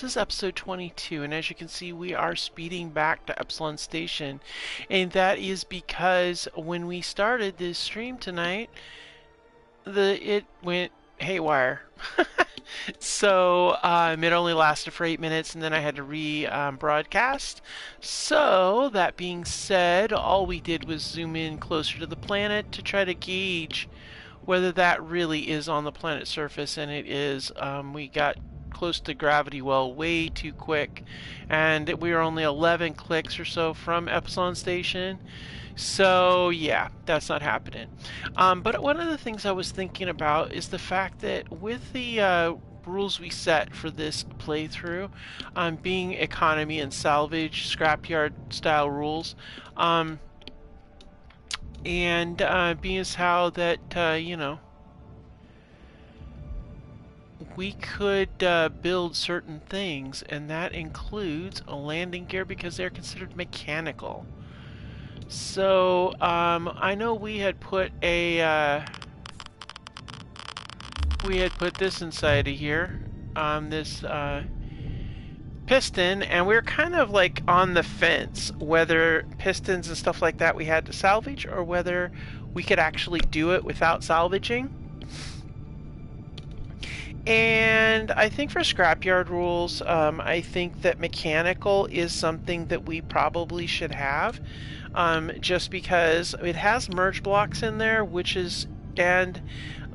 This is episode 22, and as you can see, we are speeding back to Epsilon Station. And that is because when we started this stream tonight, it went haywire. So it only lasted for 8 minutes, and then I had to broadcast. So that being said, all we did was zoom in closer to the planet to try to gauge whether that really is on the planet's surface, and it is. We got close to gravity well way too quick, and we were only 11 clicks or so from Epsilon Station. So yeah, that's not happening. But one of the things I was thinking about is the fact that with the rules we set for this playthrough, being economy and salvage, scrapyard style rules, and being as how that we could build certain things, and that includes a landing gear because they're considered mechanical. So I know we had put this inside of here, this piston, and we were kind of like on the fence whether pistons and stuff like that we had to salvage or whether we could actually do it without salvaging. And I think for scrapyard rules, I think that mechanical is something that we probably should have, just because it has merge blocks in there, and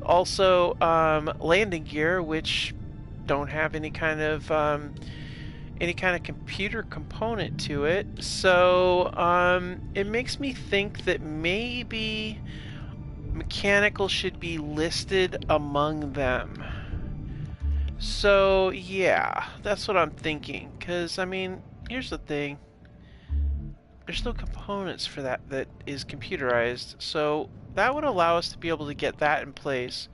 also landing gear, which don't have any kind of computer component to it. So it makes me think that maybe mechanical should be listed among them. So yeah, that's what I'm thinking, because I mean, here's the thing, there's no components for that is computerized, so that would allow us to be able to get that in place.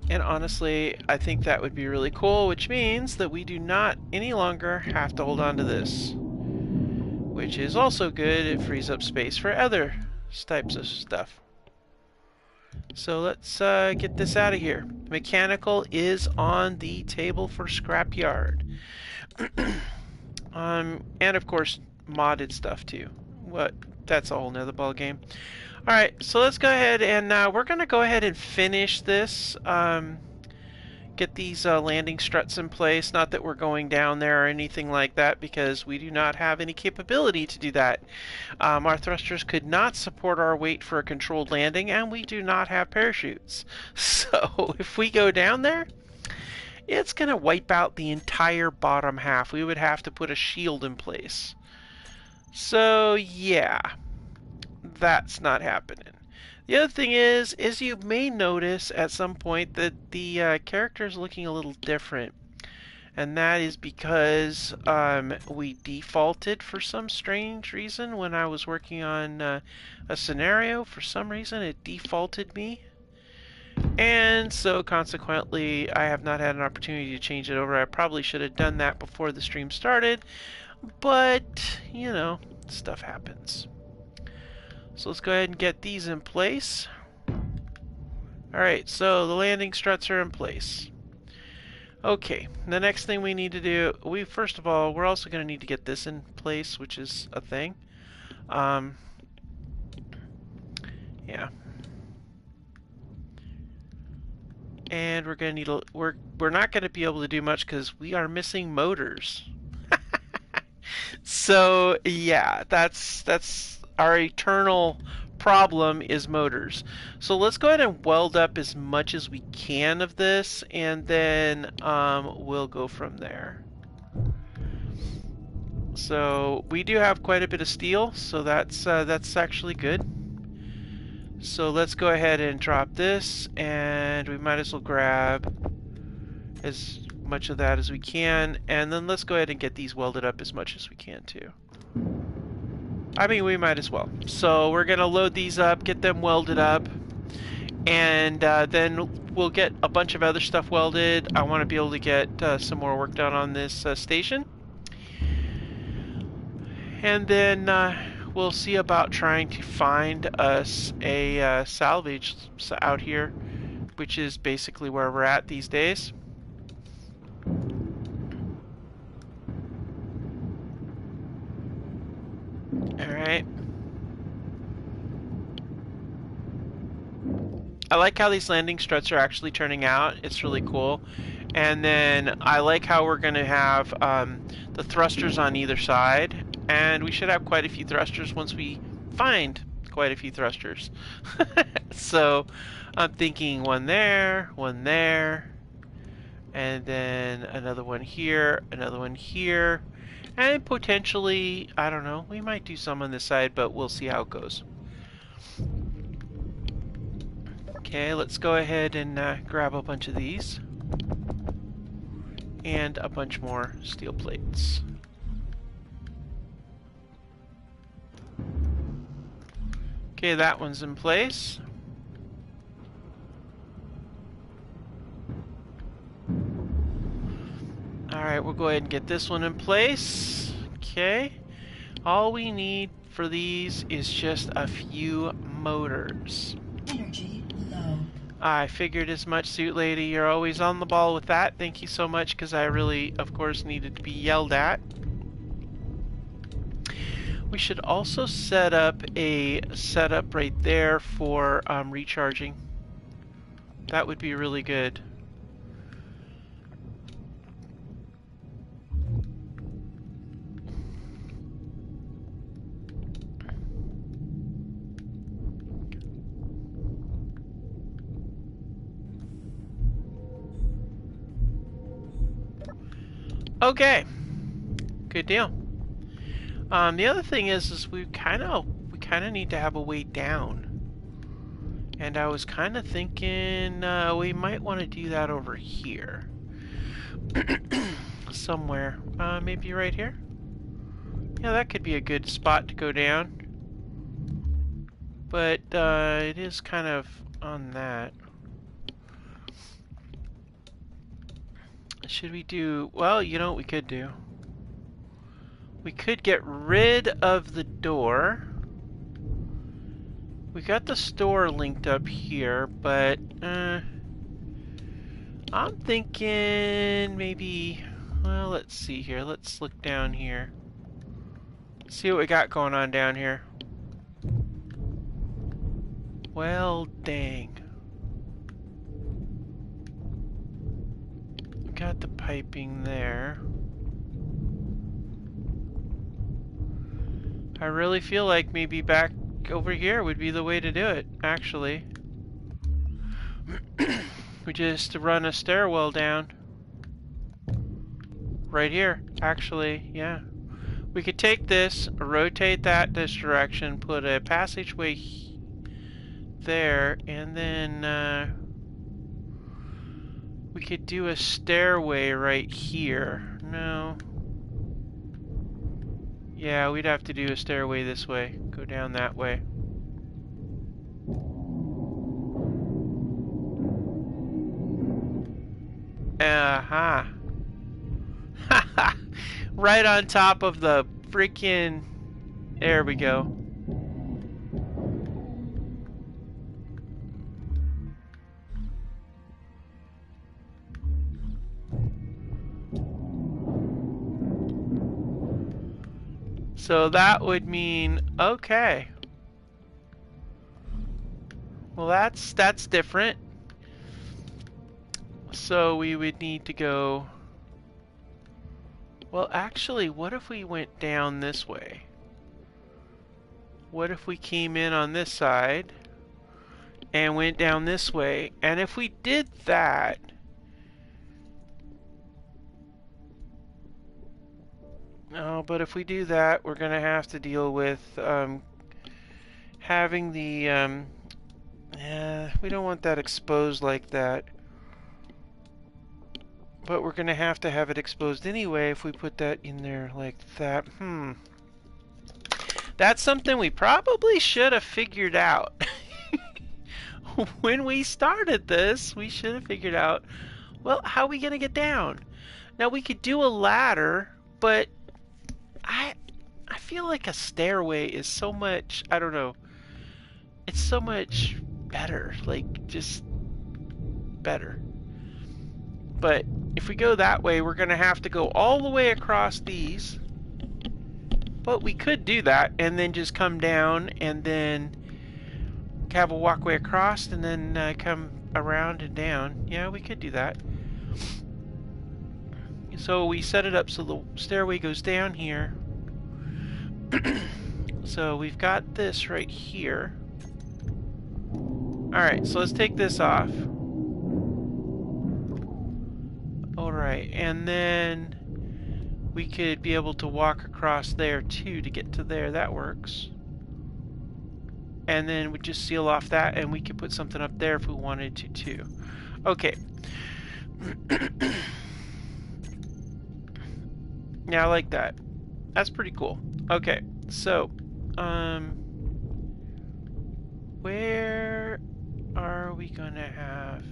And honestly, I think that would be really cool, which means that we do not any longer have to hold on to this, which is also good. It frees up space for other types of stuff. So let's get this out of here. Mechanical is on the table for scrapyard. And of course, modded stuff too. That's a whole nother ball game. Alright, so let's go ahead and we're going to go ahead and finish this. Get these landing struts in place. Not that we're going down there or anything like that, because we do not have any capability to do that. Our thrusters could not support our weight for a controlled landing, and we do not have parachutes. So if we go down there, it's going to wipe out the entire bottom half. We would have to put a shield in place. So yeah, that's not happening. The other thing is you may notice at some point that the character is looking a little different. And that is because we defaulted for some strange reason when I was working on a scenario. For some reason it defaulted me. And so consequently I have not had an opportunity to change it over. I probably should have done that before the stream started. But, you know, stuff happens. So let's go ahead and get these in place. Alright, so the landing struts are in place. Okay, the next thing we need to do, first of all, we're also going to need to get this in place, which is a thing. Yeah. And we're going to need we're not going to be able to do much because we are missing motors. So, yeah, that's our eternal problem is motors. So let's go ahead and weld up as much as we can of this, and then we'll go from there. So we do have quite a bit of steel, so that's actually good. So let's go ahead and drop this, and we might as well grab as much of that as we can, and then let's go ahead and get these welded up as much as we can too. I mean, we might as well. So we're going to load these up, get them welded up, and then we'll get a bunch of other stuff welded. I want to be able to get some more work done on this station. And then we'll see about trying to find us a salvage out here, which is basically where we're at these days. like how these landing struts are actually turning out. It's really cool. And then I like how we're going to have the thrusters on either side. And we should have quite a few thrusters once we find quite a few thrusters. So I'm thinking one there, and then another one here, and potentially, I don't know, we might do some on this side, but we'll see how it goes. Okay, let's go ahead and grab a bunch of these. And a bunch more steel plates. Okay, that one's in place. Alright, we'll go ahead and get this one in place. Okay. All we need for these is just a few motors. Energy low. I figured as much, Suit Lady. You're always on the ball with that. Thank you so much, because I really, of course, needed to be yelled at. We should also set up a setup right there for recharging. That would be really good. Okay, good deal. The other thing is we kind of need to have a way down, and I was kind of thinking we might want to do that over here, somewhere. Maybe right here. Yeah, that could be a good spot to go down. But it is kind of on that. Should we do... Well, you know what we could do? We could get rid of the door. We got the store linked up here, but I'm thinking maybe... Well, let's see here. Let's look down here. See what we got going on down here. Well, dang. Got the piping there. I really feel like maybe back over here would be the way to do it, actually. We just run a stairwell down. Right here, actually, yeah. We could take this, rotate that this direction, put a passageway there, and then we could do a stairway right here. No. Yeah, we'd have to do a stairway this way. Go down that way. Uh-huh. Haha. Right on top of the freaking... There we go. So that would mean, okay. Well, that's different. So we would need to go... Well, actually, what if we went down this way? What if we came in on this side and went down this way? And if we did that... Oh, but if we do that, we're going to have to deal with having the... we don't want that exposed like that. But we're going to have it exposed anyway if we put that in there like that. That's something we probably should have figured out. When we started this, we should have figured out, well, how are we going to get down? Now, we could do a ladder, but I feel like a stairway is so much, I don't know, it's so much better, like, just better. But if we go that way, we're going to have to go all the way across these. But we could do that and then just come down and then have a walkway across and then come around and down. Yeah, we could do that. So we set it up so the stairway goes down here. So we've got this right here. Alright, so let's take this off. Alright, and then we could be able to walk across there too to get to there. That works. And then we just seal off that and we could put something up there if we wanted to too. Okay. Yeah, I like that. That's pretty cool. Okay, so where are we gonna have?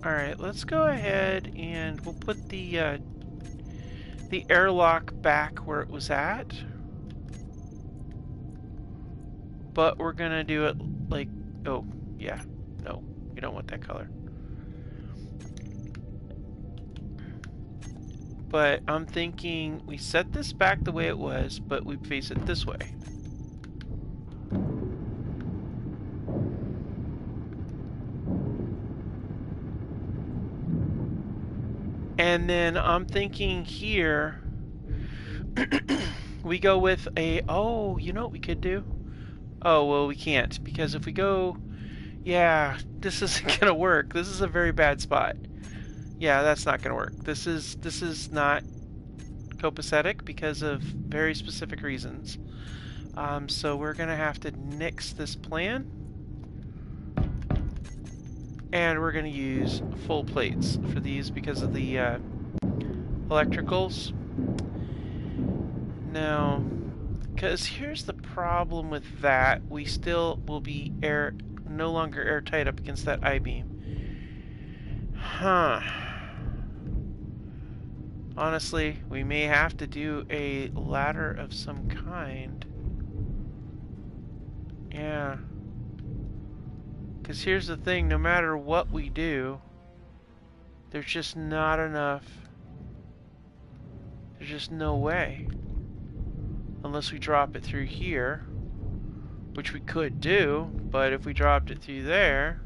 All right, let's go ahead and we'll put the airlock back where it was at. But we're gonna do it like, oh yeah, no, we don't want that color. But I'm thinking we set this back the way it was, but we face it this way. And then I'm thinking here, we go with a, oh, you know what we could do? Oh, well, we can't, because if we go, yeah, this isn't gonna work. This is a very bad spot. Yeah, that's not gonna work. This is not copacetic because of very specific reasons. So we're gonna have to nix this plan. And we're gonna use full plates for these because of the electricals. Now, because here's the problem with that, we still will be no longer airtight up against that I-beam. Huh. Honestly, we may have to do a ladder of some kind. Yeah. Because here's the thing, no matter what we do, there's just not enough. There's just no way. Unless we drop it through here, which we could do, but if we dropped it through there,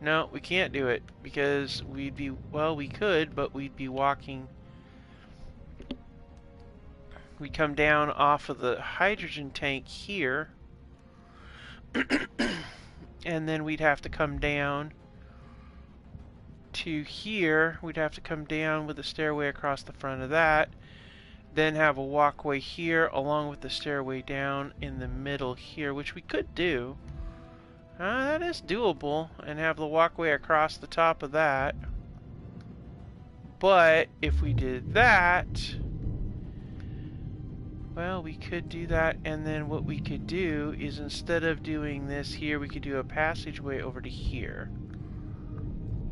no, we can't do it because we'd be, well, we could, but we'd be walking. We come down off of the hydrogen tank here, and then we'd have to come down to here. We'd have to come down with a stairway across the front of that, then have a walkway here along with the stairway down in the middle here, which we could do. That is doable, and have the walkway across the top of that. But if we did that, well, we could do that, and then what we could do is instead of doing this here, we could do a passageway over to here.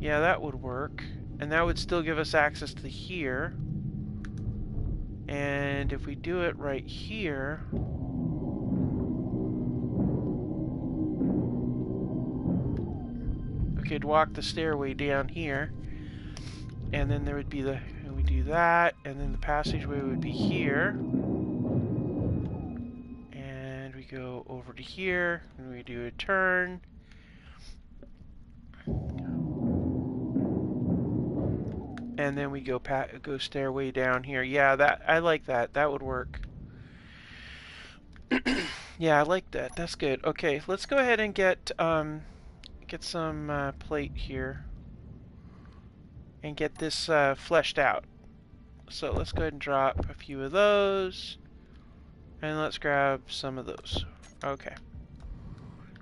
Yeah, that would work, and that would still give us access to here. And if we do it right here, we could walk the stairway down here, and then there would be the, we do that, and then the passageway would be here. And we go over to here, and we do a turn. And then we go stairway down here. Yeah, that I like that. That would work. Yeah, I like that. That's good. Okay, let's go ahead and get some plate here and get this fleshed out. So let's go ahead and drop a few of those, and let's grab some of those. Okay.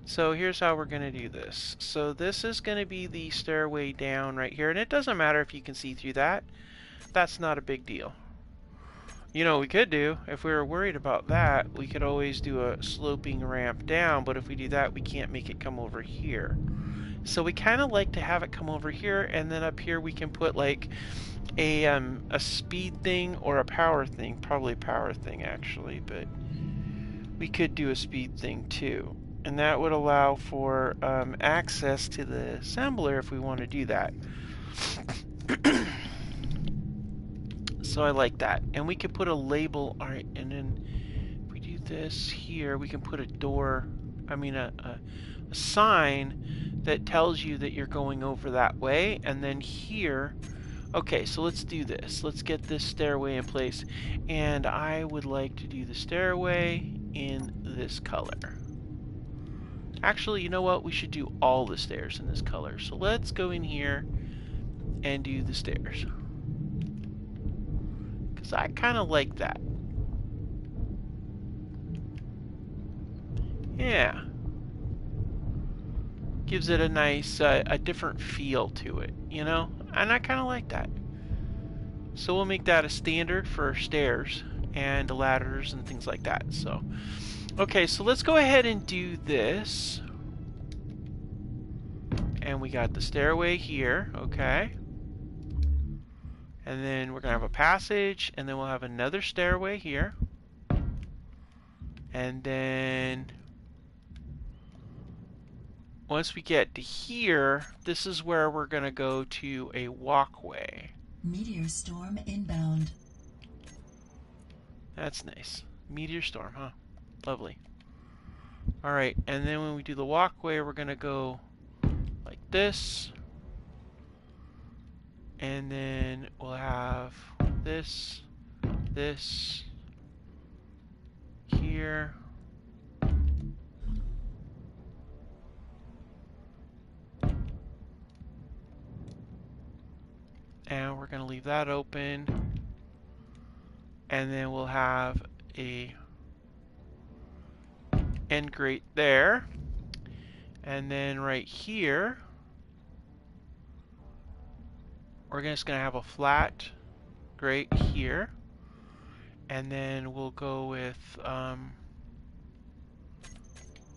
So here's how we're going to do this. So this is going to be the stairway down right here, and it doesn't matter if you can see through that. That's not a big deal. You know what we could do, if we were worried about that, we could always do a sloping ramp down, but if we do that, we can't make it come over here. So we kind of like to have it come over here, and then up here we can put like a speed thing or a power thing. Probably a power thing actually, but we could do a speed thing too. And that would allow for access to the assembler if we want to do that. So I like that. And we could put a label. All right, and then if we do this here, we can put a door, I mean a sign that tells you that you're going over that way. And then here, okay, so let's do this. Let's get this stairway in place. And I would like to do the stairway in this color. Actually, you know what? We should do all the stairs in this color. So let's go in here and do the stairs. Because I kind of like that. Yeah. Gives it a nice, a different feel to it, you know? And I kind of like that. So we'll make that a standard for stairs and ladders and things like that. So, okay, so let's go ahead and do this. And we got the stairway here, okay. And then we're going to have a passage, and then we'll have another stairway here. And then once we get to here, this is where we're going to go to a walkway. Meteor storm inbound. That's nice. Meteor storm, huh? Lovely. Alright, and then when we do the walkway, we're going to go like this. And then we'll have this, this, here. And we're going to leave that open. And then we'll have a end grate there. And then right here, we're just going to have a flat grate here. And then we'll go with,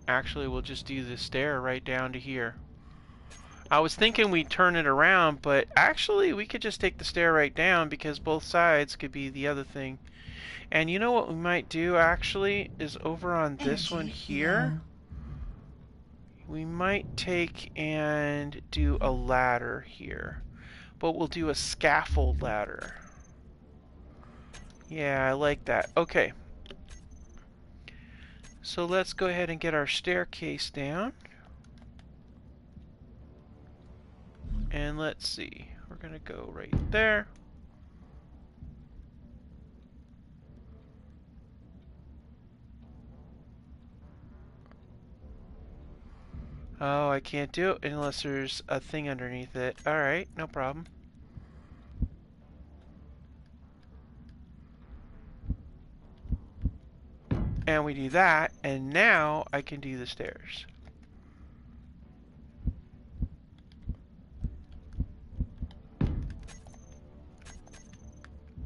actually we'll just do the stair right down to here. I was thinking we'd turn it around, but actually we could just take the stair right down because both sides could be the other thing. And you know what we might do actually is over on this one here, we might take and do a ladder here. But we'll do a scaffold ladder. Yeah, I like that. Okay. So let's go ahead and get our staircase down. And let's see, we're going to go right there. Oh, I can't do it unless there's a thing underneath it. Alright, no problem. And we do that, and now I can do the stairs.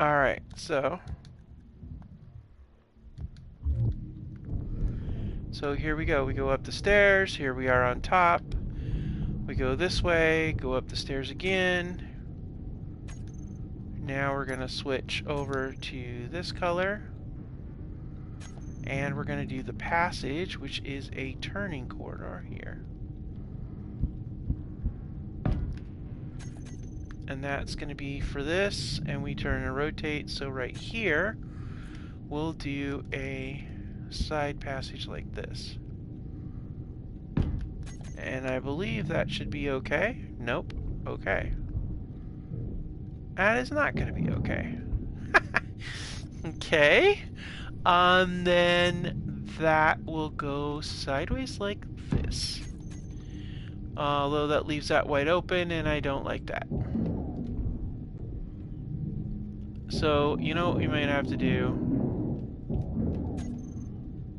Alright, so here we go. We go up the stairs. Here we are on top. We go this way, go up the stairs again. Now we're going to switch over to this color. And we're going to do the passage, which is a turning corridor here. And that's going to be for this, and we turn and rotate. So right here, we'll do a side passage like this. And I believe that should be okay. Nope. Okay. That is not going to be okay. Okay. Then that will go sideways like this. Although that leaves that wide open, and I don't like that. So, you know what we might have to do?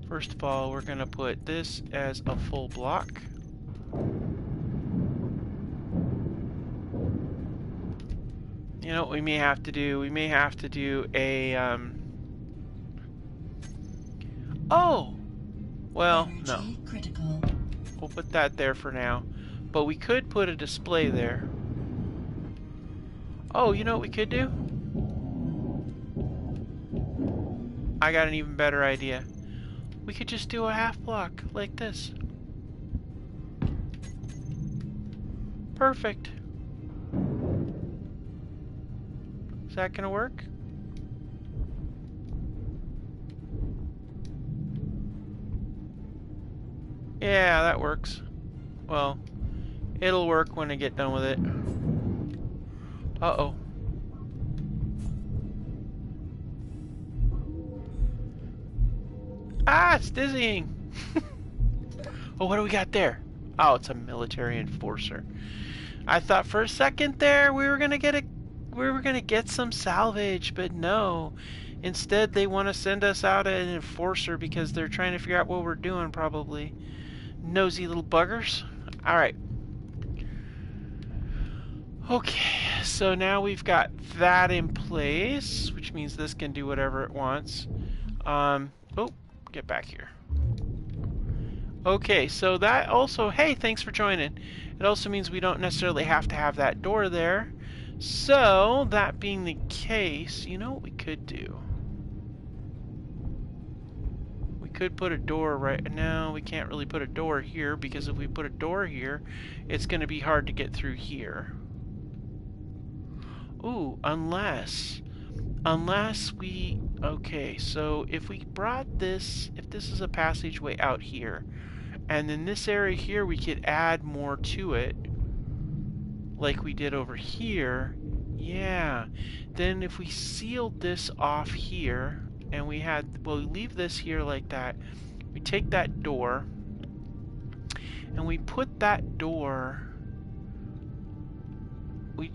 First of all, we're going to put this as a full block. You know what we may have to do? We may have to do a, oh! Well, no. Critical. We'll put that there for now. But we could put a display there. Oh, you know what we could do? I got an even better idea. We could just do a half block like this. Perfect. Is that gonna work? Yeah, that works. Well, it'll work when I get done with it. Uh-oh. Ah, it's dizzying. Oh, what do we got there? Oh, it's a military enforcer. I thought for a second there we were gonna get some salvage, but no. Instead, they want to send us out an enforcer because they're trying to figure out what we're doing, probably. Nosy little buggers. All right. Okay, so now we've got that in place, which means this can do whatever it wants. Oh, get back here. Okay, so that also, hey, thanks for joining. It also means we don't necessarily have to have that door there. So, that being the case, you know what we could do? We could put a door right now. We can't really put a door here because if we put a door here, it's going to be hard to get through here. Ooh, unless we, okay, so if we brought this, if this is a passageway out here, and then this area here we could add more to it, like we did over here, yeah, then if we sealed this off here, and we had, well, we leave this here like that, we take that door, and we put that door, we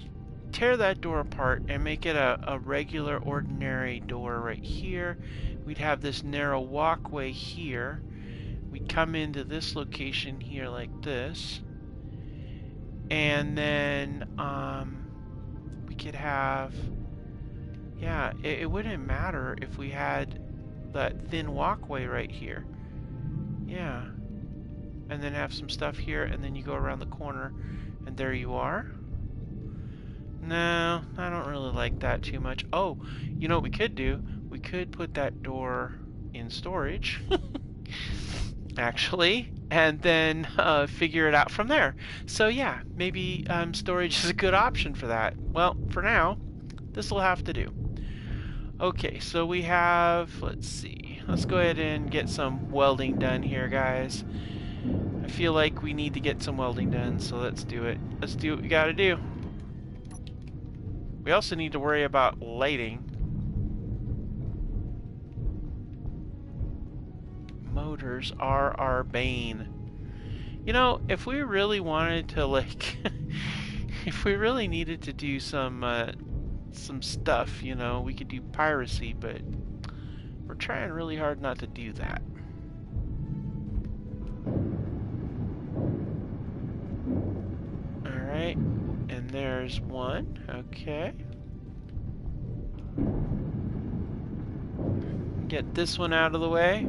tear that door apart and make it a regular ordinary door right here. We'd have this narrow walkway here. We'd come into this location here like this. And then we could have, yeah, it wouldn't matter if we had that thin walkway right here. Yeah. And then have some stuff here, and then you go around the corner, and there you are. No, I don't really like that too much. Oh, you know what we could do? We could put that door in storage, actually, and then figure it out from there. So yeah, maybe storage is a good option for that. Well, for now, this will have to do. Okay, so we have, let's see. Let's go ahead and get some welding done here, guys. I feel like we need to get some welding done, so let's do it. Let's do what we gotta do. We also need to worry about lighting. Motors are our bane. You know, if we really wanted to, like, if we really needed to do some stuff, you know, we could do piracy, but we're trying really hard not to do that. Alright, and there's one. Okay. Get this one out of the way.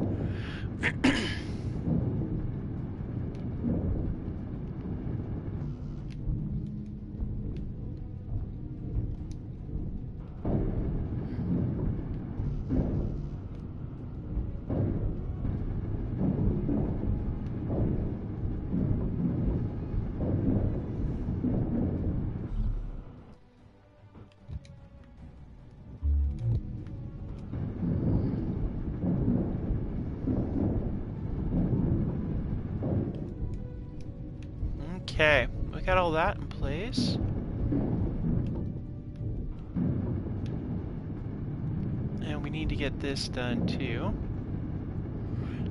Okay, we got all that in place. And we need to get this done too.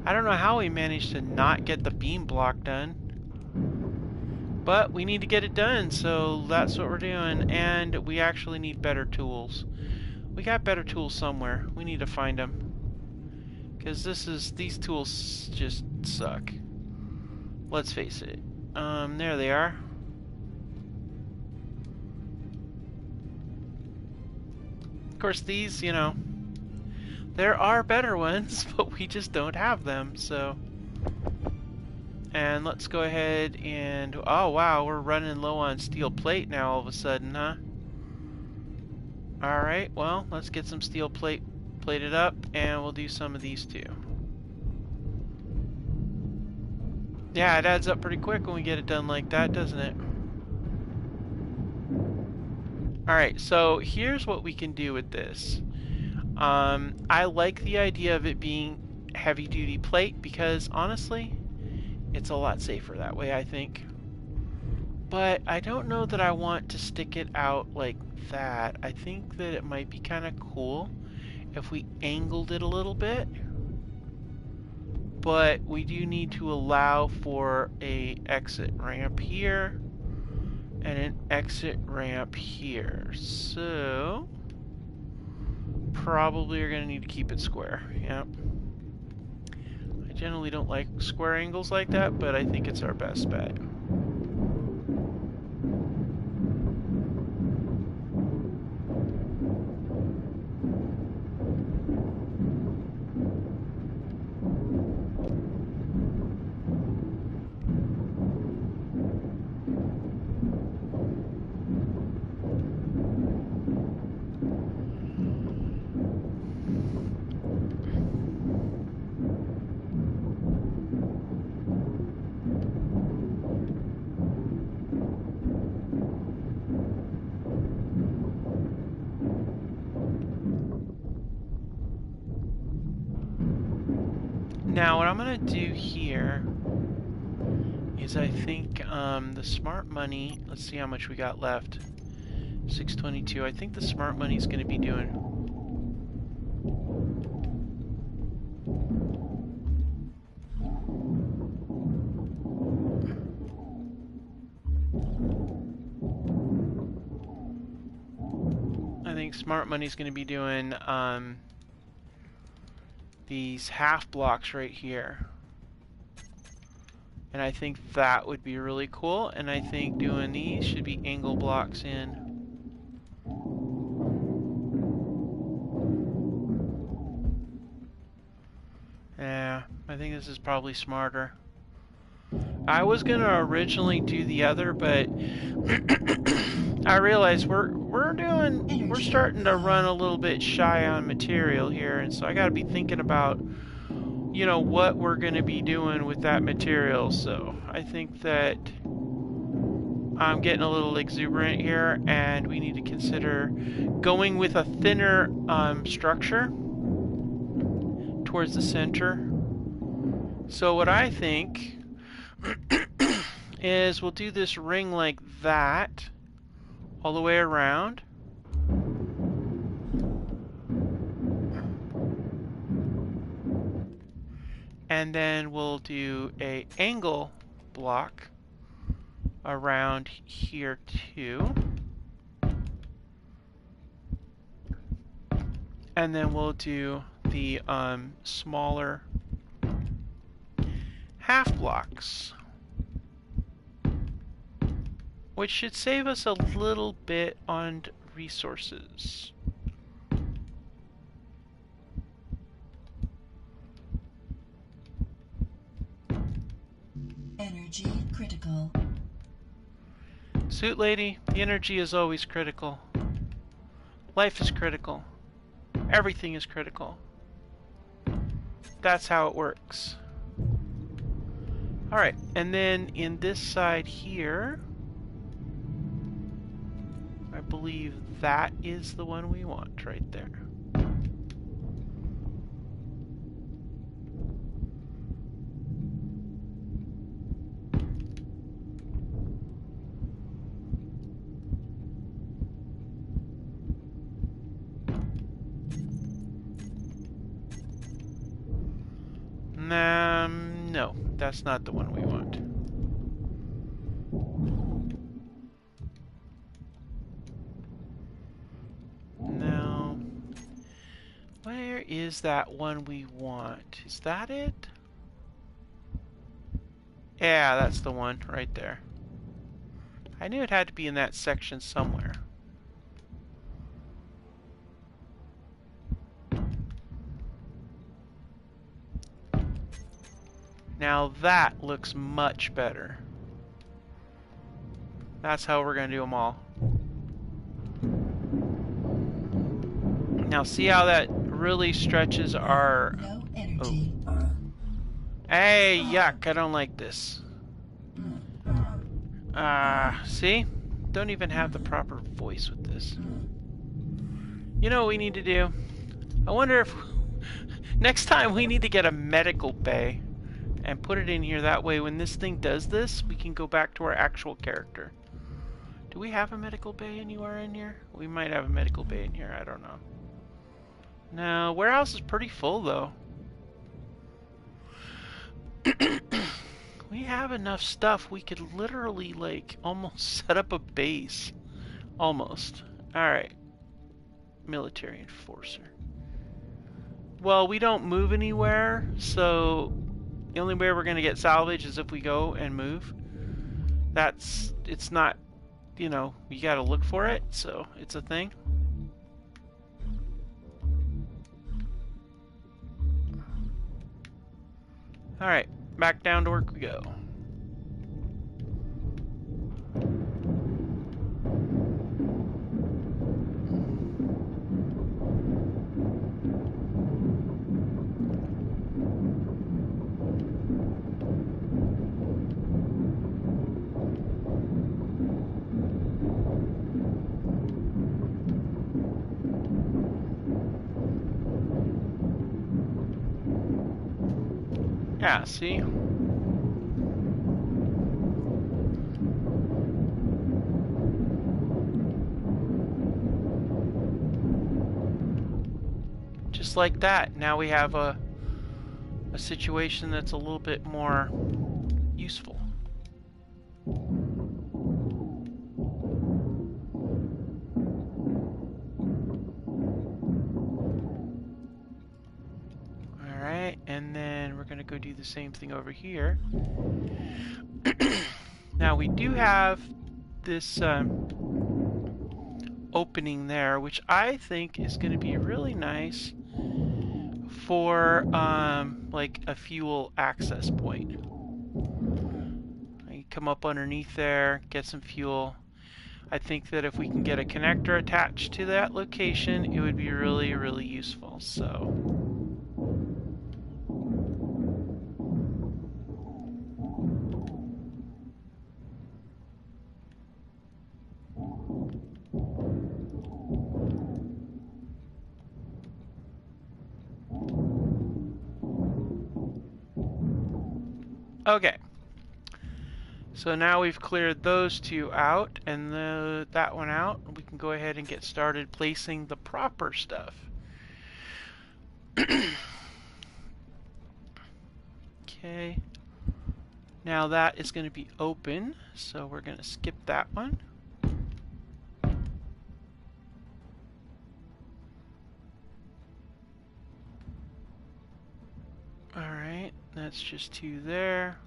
I don't know how we managed to not get the beam block done. But we need to get it done, so that's what we're doing. And we actually need better tools. We got better tools somewhere. We need to find them. Because these tools just suck. Let's face it. There they are. Of course, these, you know, there are better ones, but we just don't have them, so. And let's go ahead and, oh wow, we're running low on steel plate now all of a sudden, huh? Alright, well, let's get some steel plate plated up, and we'll do some of these too. Yeah, it adds up pretty quick when we get it done like that, doesn't it? Alright, so here's what we can do with this. I like the idea of it being heavy-duty plate because, honestly, It's a lot safer that way, I think. But I don't know that I want to stick it out like that. I think that it might be kind of cool if we angled it a little bit. But we do need to allow for a exit ramp here and an exit ramp here. So probably are going to need to keep it square. Yep. I generally don't like square angles like that, but I think it's our best bet. Now, what I'm going to do here is I think the smart money, let's see how much we got left. 622. I think the smart money is going to be doing... I think smart money is going to be doing these half blocks right here. And I think that would be really cool. And I think doing these should be angle blocks in. Yeah, I think this is probably smarter. I was gonna originally do the other, but I realized we're starting to run a little bit shy on material here, and so I gotta be thinking about, you know, what we're gonna be doing with that material. So I think that I'm getting a little exuberant here, and we need to consider going with a thinner structure towards the center. So what I think is we'll do this ring like that all the way around. And then we'll do a angle block around here too. And then we'll do the smaller half blocks, which should save us a little bit on resources. Energy critical. Suit lady, the energy is always critical. Life is critical. Everything is critical. That's how it works. Alright, and then in this side here, I believe that is the one we want right there. No, that's not the one we want. No. Where is that one we want? Is that it? Yeah, that's the one right there. I knew it had to be in that section somewhere. Now that looks much better. That's how we're going to do them all. Now see how that really stretches our... No energy. Oh. Hey, yuck, I don't like this. See? Don't even have the proper voice with this. You know what we need to do? I wonder if... Next time we need to get a medical bay and put it in here. That way, when this thing does this, we can go back to our actual character. Do we have a medical bay anywhere in here? We might have a medical bay in here. I don't know. No, warehouse is pretty full, though. We have enough stuff. We could literally, like, almost set up a base. Almost. Alright. Military enforcer. Well, we don't move anywhere, so the only way we're going to get salvage is if we go and move. It's not, you know, you got to look for it, so it's a thing. Alright, back down to work we go. Yeah, see? Just like that. Now we have a situation that's a little bit more useful. Alright, and then we're going to go do the same thing over here. Now we do have this opening there, which I think is going to be really nice for like a fuel access point. You come up underneath there, get some fuel. I think that if we can get a connector attached to that location, it would be really, really useful. So. Okay. So now we've cleared those two out and that one out. We can go ahead and get started placing the proper stuff. Okay. Now that is going to be open, so we're going to skip that one. Alright, that's just two there.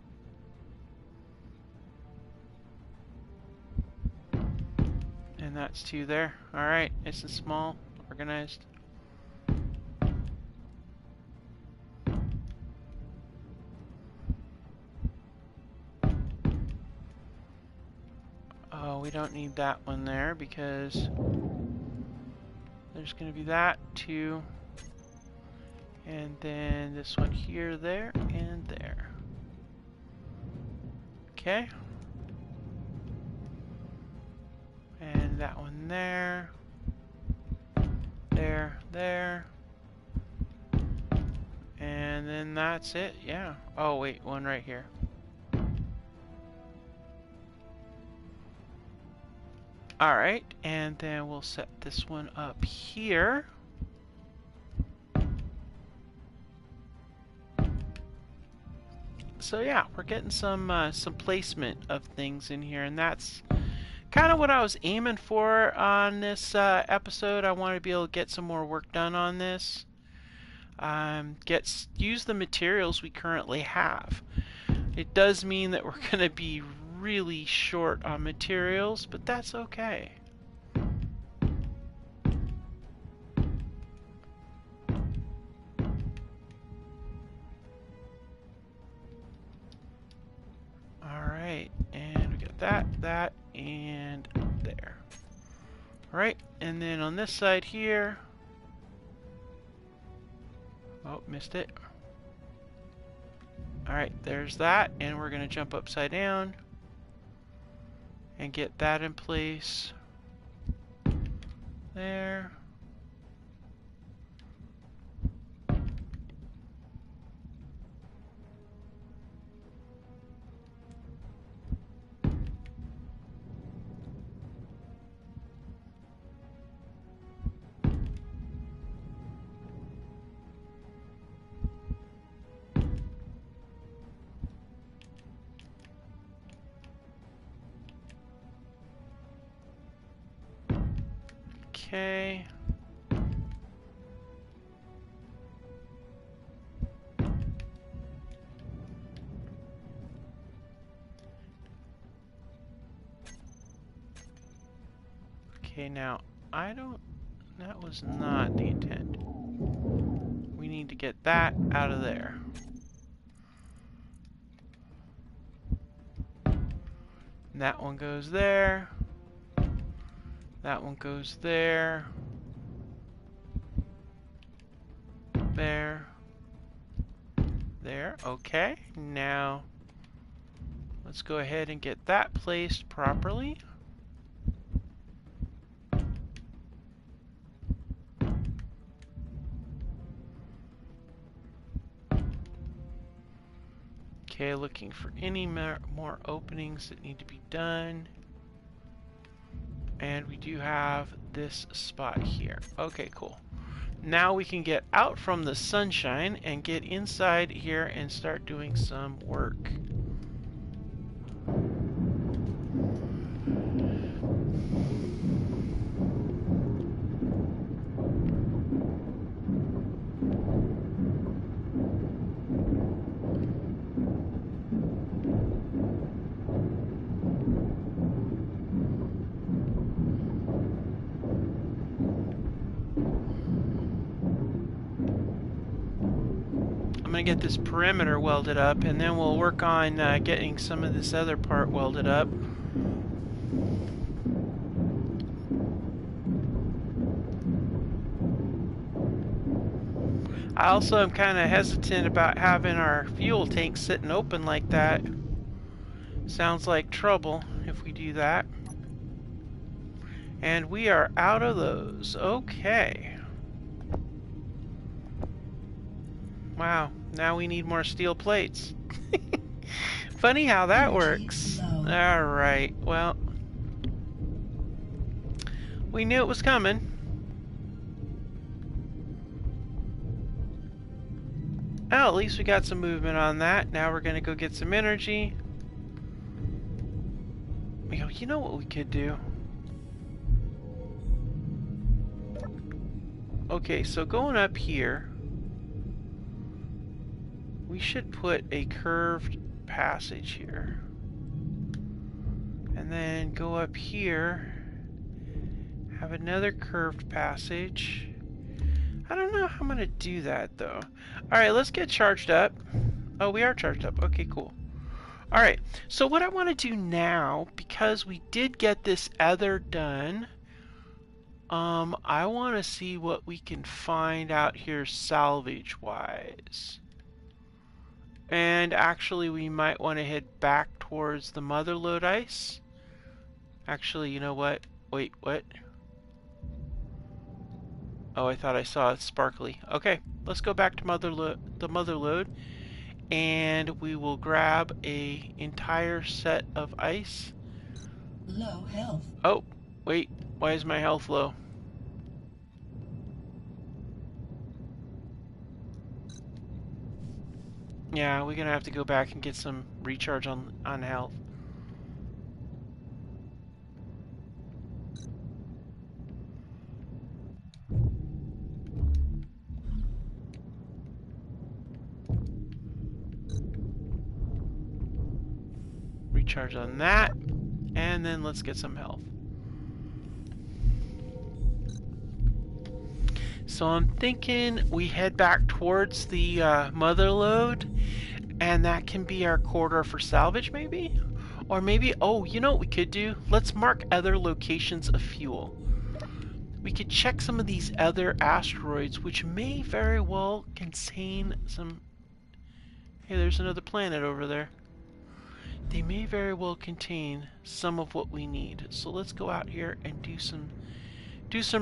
And that's two there. Alright, nice and small, organized. Oh, we don't need that one there because there's going to be that, two. And then this one here, there, and there. Okay. And that one there. There, there. And then that's it, yeah. Oh, wait, one right here. Alright, and then we'll set this one up here. So yeah, we're getting some placement of things in here, and that's kind of what I was aiming for on this episode. I wanted to be able to get some more work done on this. Use the materials we currently have. It does mean that we're going to be really short on materials, but that's okay. Alright, and we got that, and there. Alright, and then on this side here... Oh, missed it. Alright, there's that, and we're going to jump upside down and get that in place. There. Okay. Okay, now, that was not the intent. We need to get that out of there. And that one goes there. That one goes there. There. There. Okay. Now, let's go ahead and get that placed properly. Okay, looking for any more openings that need to be done. And we do have this spot here. Okay, cool. Now we can get out from the sunshine and get inside here and start doing some work. I'm going to get this perimeter welded up, and then we'll work on getting some of this other part welded up. I also am kind of hesitant about having our fuel tank sitting open like that. Sounds like trouble if we do that. And we are out of those. Okay. Wow, now we need more steel plates. Funny how that works. Alright, well, we knew it was coming. Oh, at least we got some movement on that. Now we're going to go get some energy. You know what we could do? Okay, so going up here, we should put a curved passage here. And then go up here, have another curved passage. I don't know how I'm going to do that, though. Alright, let's get charged up. Oh, we are charged up. Okay, cool. Alright, so what I want to do now, because we did get this other done, I want to see what we can find out here salvage-wise. And actually, we might want to head back towards the mother lode ice. Actually, you know what? Wait, what? Oh, I thought I saw it sparkly. Okay, let's go back to the mother lode, and we will grab a entire set of ice. Low health. Oh, wait. Why is my health low? Yeah, we're gonna have to go back and get some recharge on health. Recharge on that, and then let's get some health. So I'm thinking we head back towards the mother lode, and that can be our corridor for salvage, maybe? Or maybe, oh, you know what we could do? Let's mark other locations of fuel. We could check some of these other asteroids, which may very well contain some... Hey, there's another planet over there. They may very well contain some of what we need. So let's go out here and do some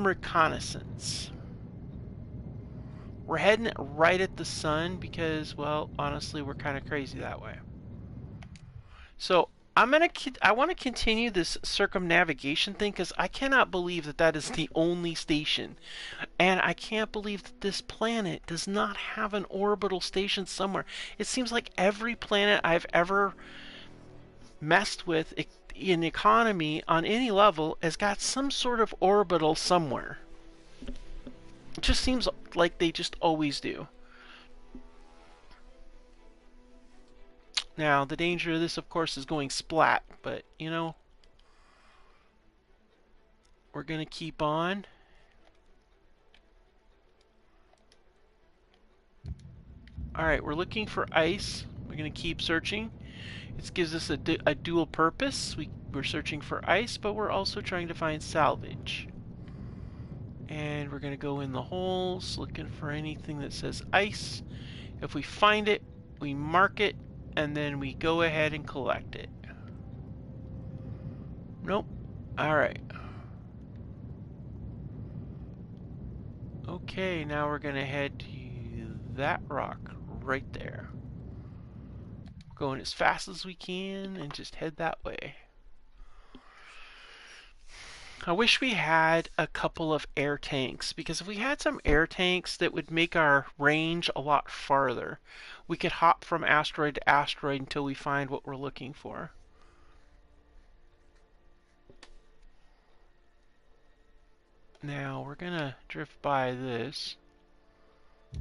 reconnaissance. We're heading right at the sun because, well, honestly, we're kind of crazy that way. So I want to continue this circumnavigation thing because I cannot believe that that is the only station, and I can't believe that this planet does not have an orbital station somewhere. It seems like every planet I've ever messed with in economy on any level has got some sort of orbital somewhere. It just seems like they just always do. Now, the danger of this, of course, is going splat, but, you know, we're going to keep on. Alright, we're looking for ice. We're going to keep searching. It gives us a dual purpose. We're searching for ice, but we're also trying to find salvage. And we're going to go in the holes, looking for anything that says ice. If we find it, we mark it, and then we go ahead and collect it. Nope. Alright. Okay, now we're going to head to that rock right there. Going as fast as we can and just head that way. I wish we had a couple of air tanks, because if we had some air tanks that would make our range a lot farther, we could hop from asteroid to asteroid until we find what we're looking for. Now we're gonna drift by this,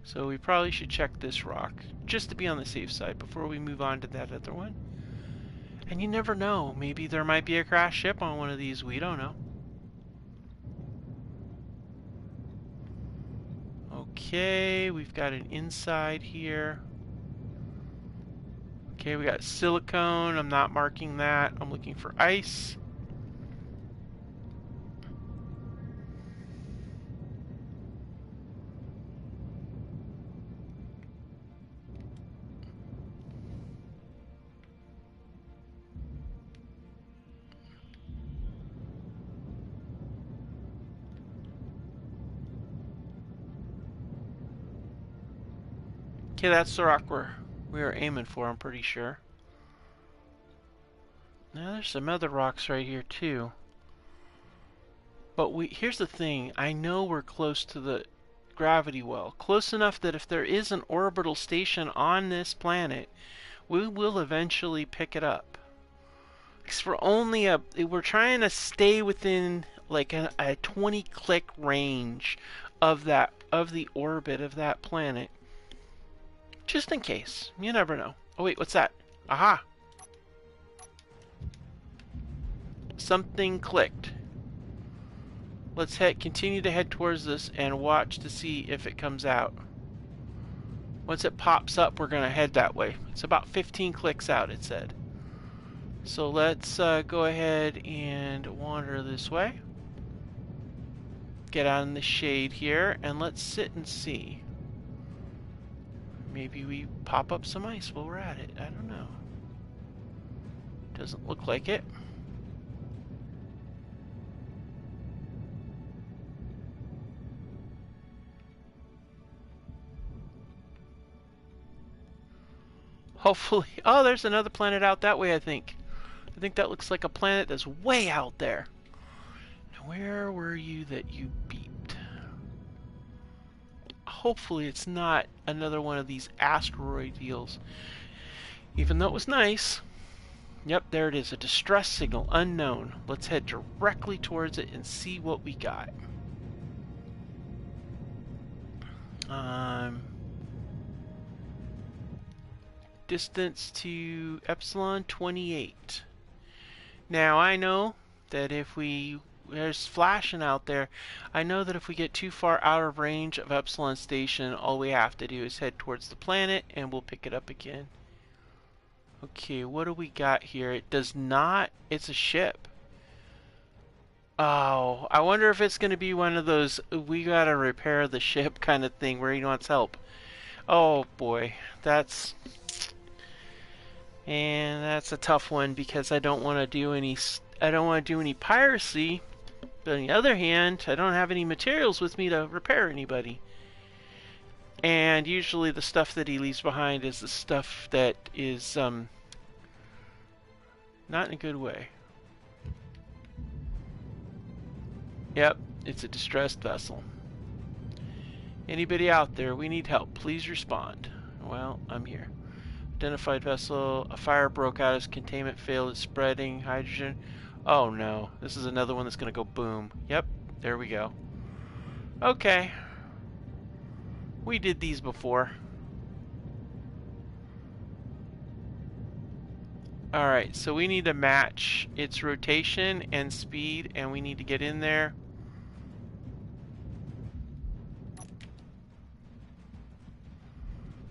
so we probably should check this rock just to be on the safe side before we move on to that other one. And you never know, maybe there might be a crashed ship on one of these, we don't know. Okay, we've got an inside here. Okay, we got silicone. I'm not marking that. I'm looking for ice. Okay, that's the rock we were aiming for, I'm pretty sure. Now there's some other rocks right here too. But here's the thing, I know we're close to the gravity well. Close enough that if there is an orbital station on this planet, we will eventually pick it up. Because we're trying to stay within like a 20 click range of the orbit of that planet. Just in case. You never know. Oh wait, what's that? Aha! Something clicked. Let's continue to head towards this and watch to see if it comes out. Once it pops up, we're going to head that way. It's about 15 clicks out, it said. So let's go ahead and wander this way. Get out in the shade here, and let's sit and see. Maybe we pop up some ice while we're at it. I don't know. Doesn't look like it. Hopefully. Oh, there's another planet out that way, I think. I think that looks like a planet that's way out there. Now, where were you that you beeped? Hopefully it's not another one of these asteroid deals. Even though it was nice. Yep, there it is. A distress signal. Unknown. Let's head directly towards it and see what we got. Distance to Epsilon 28. Now I know that if there's flashing out there, I know that if we get too far out of range of Epsilon Station, all we have to do is head towards the planet and we'll pick it up again. Okay, what do we got here? It does not, it's a ship. Oh, I wonder if it's going to be one of those we gotta repair the ship kind of thing where he wants help. Oh boy, that's a tough one because I don't want to do any piracy. But on the other hand, I don't have any materials with me to repair anybody. And usually the stuff that he leaves behind is the stuff that is not in a good way. Yep, it's a distressed vessel. Anybody out there, we need help. Please respond. Well, I'm here. Identified vessel. A fire broke out as containment failed. It's spreading hydrogen. Oh no. This is another one that's going to go boom. Yep. There we go. Okay. We did these before. Alright, so we need to match its rotation and speed, and we need to get in there.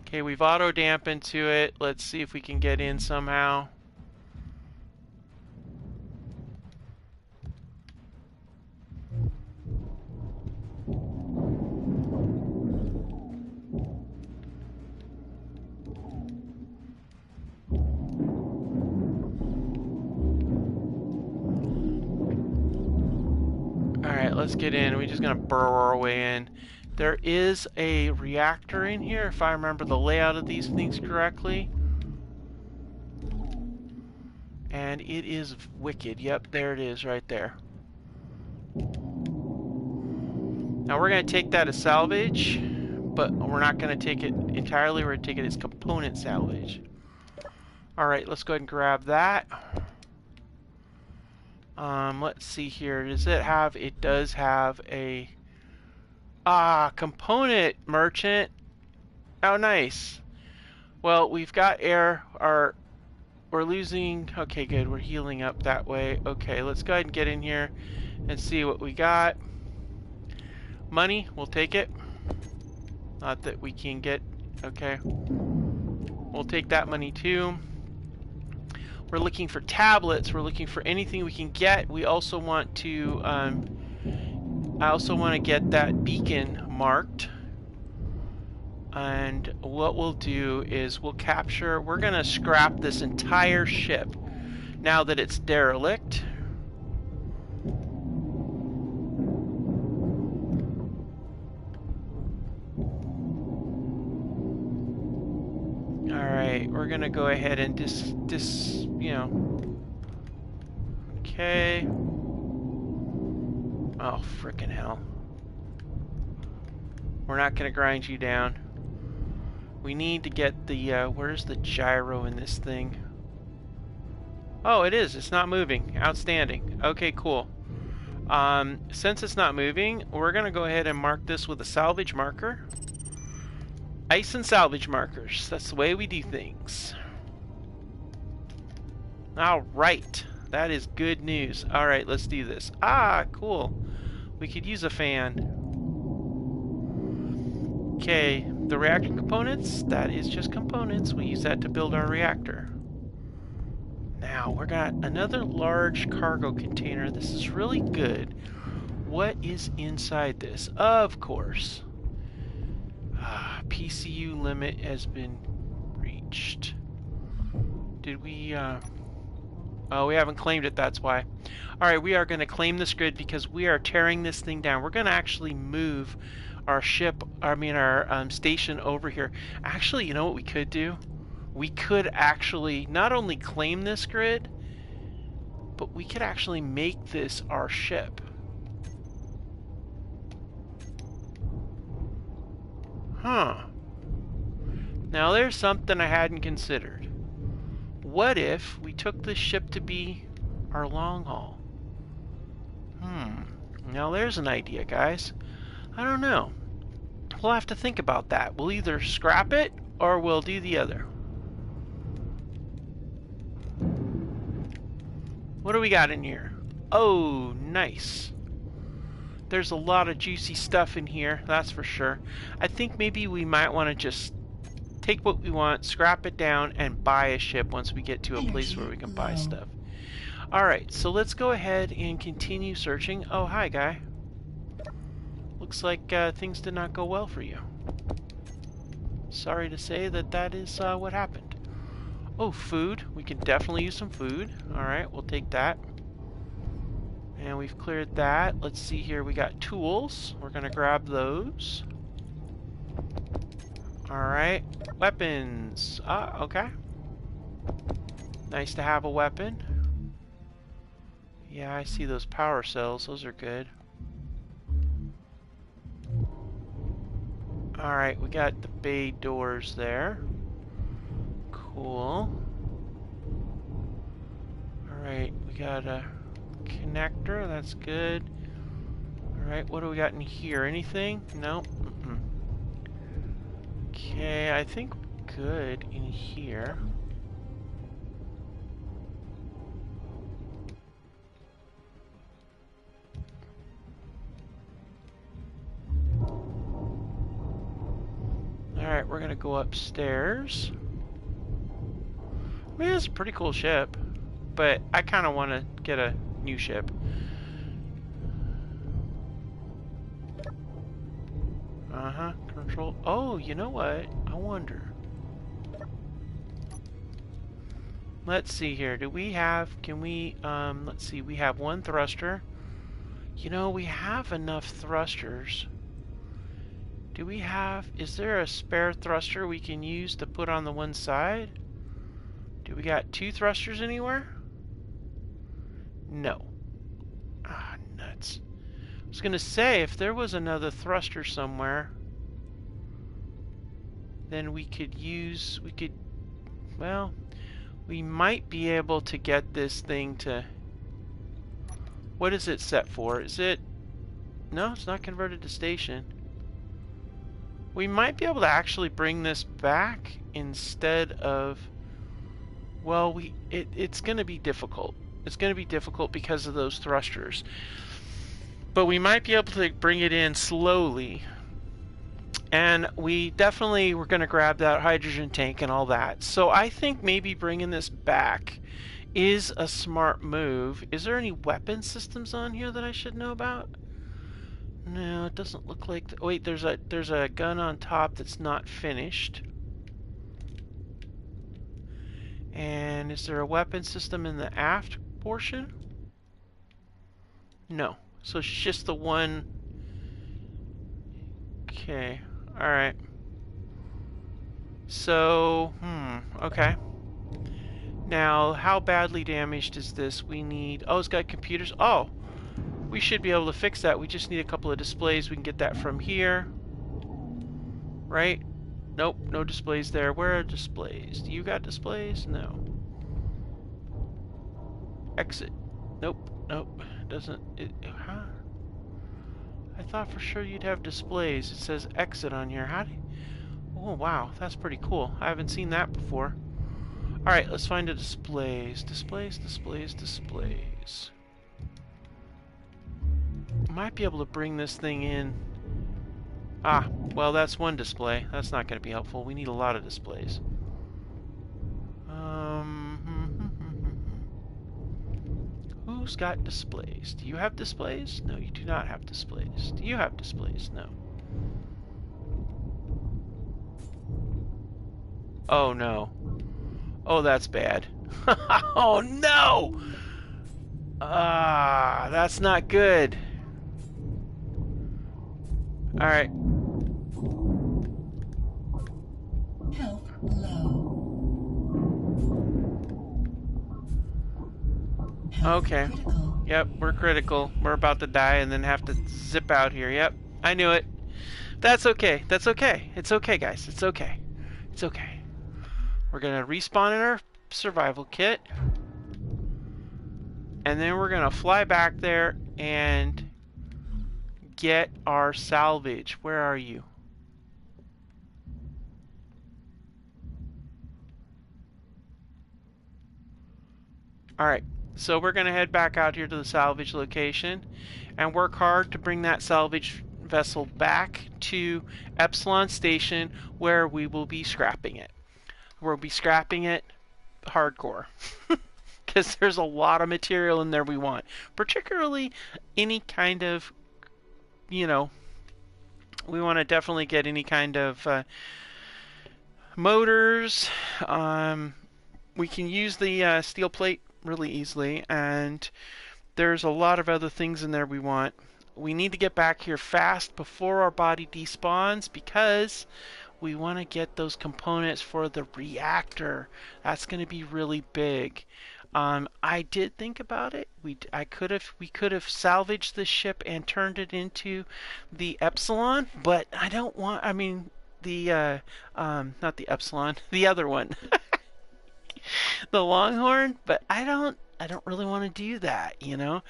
Okay, we've auto-dampened to it. Let's see if we can get in somehow. Alright, let's get in. We're just going to burrow our way in. There is a reactor in here, if I remember the layout of these things correctly. And it is wicked. Yep, there it is right there. Now we're going to take that as salvage, but we're not going to take it entirely. We're going to take it as component salvage. Alright, let's go ahead and grab that. Let's see here. Does it have... It does have a... component merchant. Oh, nice. Well, we've got air. We're losing... Okay, good. We're healing up that way. Okay, let's go ahead and get in here and see what we got. Money, we'll take it. Not that we can get... Okay. We'll take that money too. We're looking for tablets. We're looking for anything we can get. We also want to... I also want to get that beacon marked. And what we'll do is we'll capture... We're going to scrap this entire ship now that it's derelict. Alright, we're going to go ahead and you know... Okay. Oh, frickin' hell. We're not going to grind you down. We need to get the, where's the gyro in this thing? Oh, it is. It's not moving. Outstanding. Okay, cool. Since it's not moving, we're going to go ahead and mark this with a salvage marker. Ice and salvage markers. That's the way we do things. Alright. That is good news. Alright, let's do this. Ah, cool. We could use a fan. Okay, the reactor components, that is just components. We use that to build our reactor. Now, we got another large cargo container. This is really good. What is inside this? Of course. PCU limit has been reached. Did we, Oh, we haven't claimed it, that's why. Alright, we are going to claim this grid because we are tearing this thing down. We're going to actually move our ship, our station over here. Actually, you know what we could do? We could actually not only claim this grid, but we could actually make this our ship. Huh. Now there's something I hadn't considered. What if we took this ship to be our long haul? Now there's an idea, guys. I don't know. We'll have to think about that. We'll either scrap it or we'll do the other. What do we got in here? Oh, nice. There's a lot of juicy stuff in here, that's for sure. I think maybe we might want to just take what we want, scrap it down, and buy a ship once we get to a place where we can buy stuff. Alright, so let's go ahead and continue searching. Oh, hi, guy. Looks like things did not go well for you. Sorry to say that that is what happened. Oh, food. We can definitely use some food. Alright, we'll take that. And we've cleared that. Let's see here. We got tools. We're going to grab those. Alright. Weapons. Okay. Nice to have a weapon. Yeah, I see those power cells. Those are good. Alright, we got the bay doors there. Cool. Alright, we got a connector. That's good. Alright, what do we got in here? Anything? No. Okay, I think we're good in here. Alright, we're gonna go upstairs. I mean, it's a pretty cool ship, but I kind of want to get a new ship. Control. Oh, you know what? I wonder. Let's see here. Do we have, can we, let's see, we have one thruster. You know, we have enough thrusters. Do we have, is there a spare thruster we can use to put on the one side? Do we got two thrusters anywhere? No. Ah, nuts. I was gonna say, if there was another thruster somewhere, then we could use, well, we might be able to get this thing to, what is it set for? Is it, no, it's not converted to station. We might be able to actually bring this back instead of, well, it's going to be difficult. It's going to be difficult because of those thrusters. But we might be able to bring it in slowly. And we definitely were going to grab that hydrogen tank and all that. So I think maybe bringing this back is a smart move. Is there any weapon systems on here that I should know about? No, it doesn't look like... wait, there's a gun on top that's not finished. And is there a weapon system in the aft portion? No. So it's just the one... okay. Alright. So, okay. Now, how badly damaged is this? We need... oh, it's got computers. Oh! We should be able to fix that. We just need a couple of displays. We can get that from here. Right? Nope, no displays there. Where are displays? Do you got displays? No. Exit. Nope, nope. Doesn't... huh? I thought for sure you'd have displays. It says exit on here. How do you... oh, wow. That's pretty cool. I haven't seen that before. Alright, let's find the displays. Displays, displays, displays. Might be able to bring this thing in. Ah, well, that's one display. That's not going to be helpful. We need a lot of displays. Who's got displays? Do you have displays? No, you do not have displays. Do you have displays? No. Oh, no. Oh, that's bad. Oh, no! Ah, that's not good. Alright. Health low. Health Okay. critical. Yep, we're critical. We're about to die and then have to zip out here. Yep, I knew it. That's okay. That's okay. It's okay, guys. It's okay. It's okay. We're going to respawn in our survival kit. And then we're going to fly back there and get our salvage. Where are you? Alright, so we're going to head back out here to the salvage location and work hard to bring that salvage vessel back to Epsilon Station, where we will be scrapping it. We'll be scrapping it hardcore. Because there's a lot of material in there we want. Particularly any kind of, you know, we want to definitely get any kind of motors. We can use the steel plate really easily, and there's a lot of other things in there we want. We need to get back here fast before our body despawns, because we want to get those components for the reactor. That's going to be really big. I did think about it. We could have salvaged this ship and turned it into the Epsilon, but I don't want. I mean, the not the Epsilon, the other one. the Longhorn, but I don't really want to do that, you know?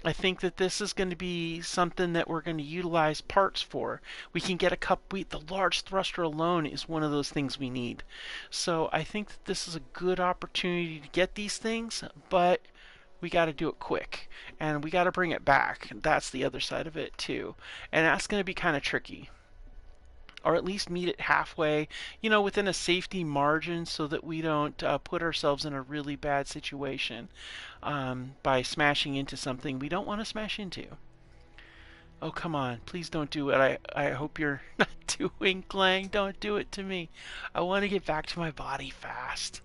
I think that this is going to be something that we're going to utilize parts for. We can get the large thruster alone is one of those things we need. So I think that this is a good opportunity to get these things, but we got to do it quick and we got to bring it back. That's the other side of it too. And that's going to be kind of tricky, or at least meet it halfway, within a safety margin so that we don't put ourselves in a really bad situation by smashing into something we don't want to smash into. Oh, come on. Please don't do it. I hope you're not doing, Clang. Don't do it to me. I want to get back to my body fast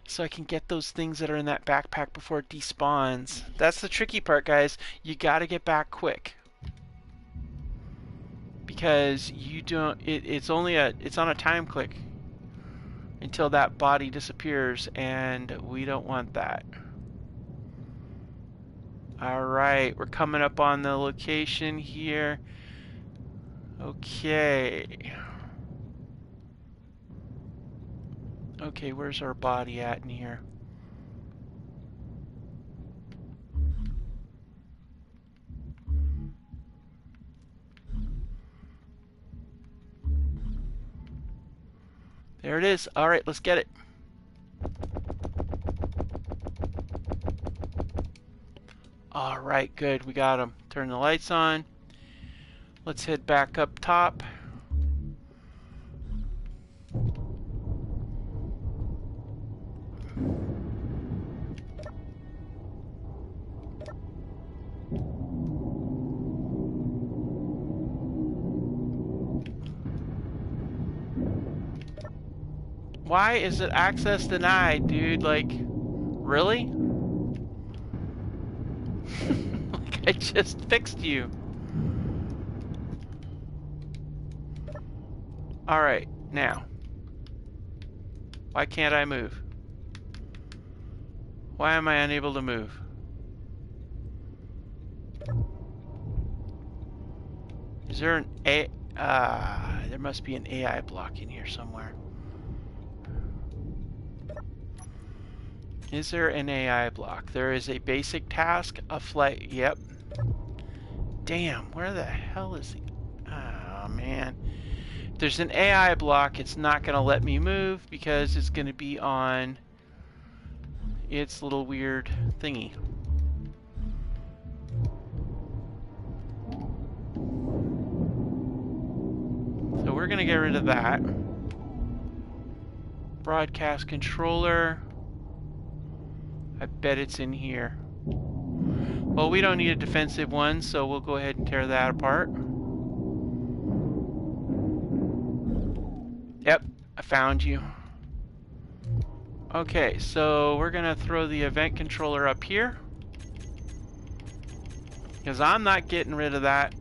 so I can get those things that are in that backpack before it despawns. That's the tricky part, guys. You got to get back quick, because you don't it's on a time click until that body disappears, and we don't want that. All right, we're coming up on the location here. Okay, where's our body at in here? There it is. All right, let's get it. All right, good. We got him. Turn the lights on. Let's head back up top. Why is it access denied, dude? Like, really? Like, I just fixed you. Alright, now. Why can't I move? Why am I unable to move? Is there an there must be an AI block in here somewhere. Is there an AI block? There is a basic task, a flight. Yep. Damn, where the hell is the... Oh, man. If there's an AI block, it's not going to let me move because it's going to be on its little weird thingy. So we're going to get rid of that. Broadcast controller. I bet it's in here. Well, we don't need a defensive one, so we'll go ahead and tear that apart. Yep, I found you. Okay, so we're gonna throw the event controller up here, because I'm not getting rid of that.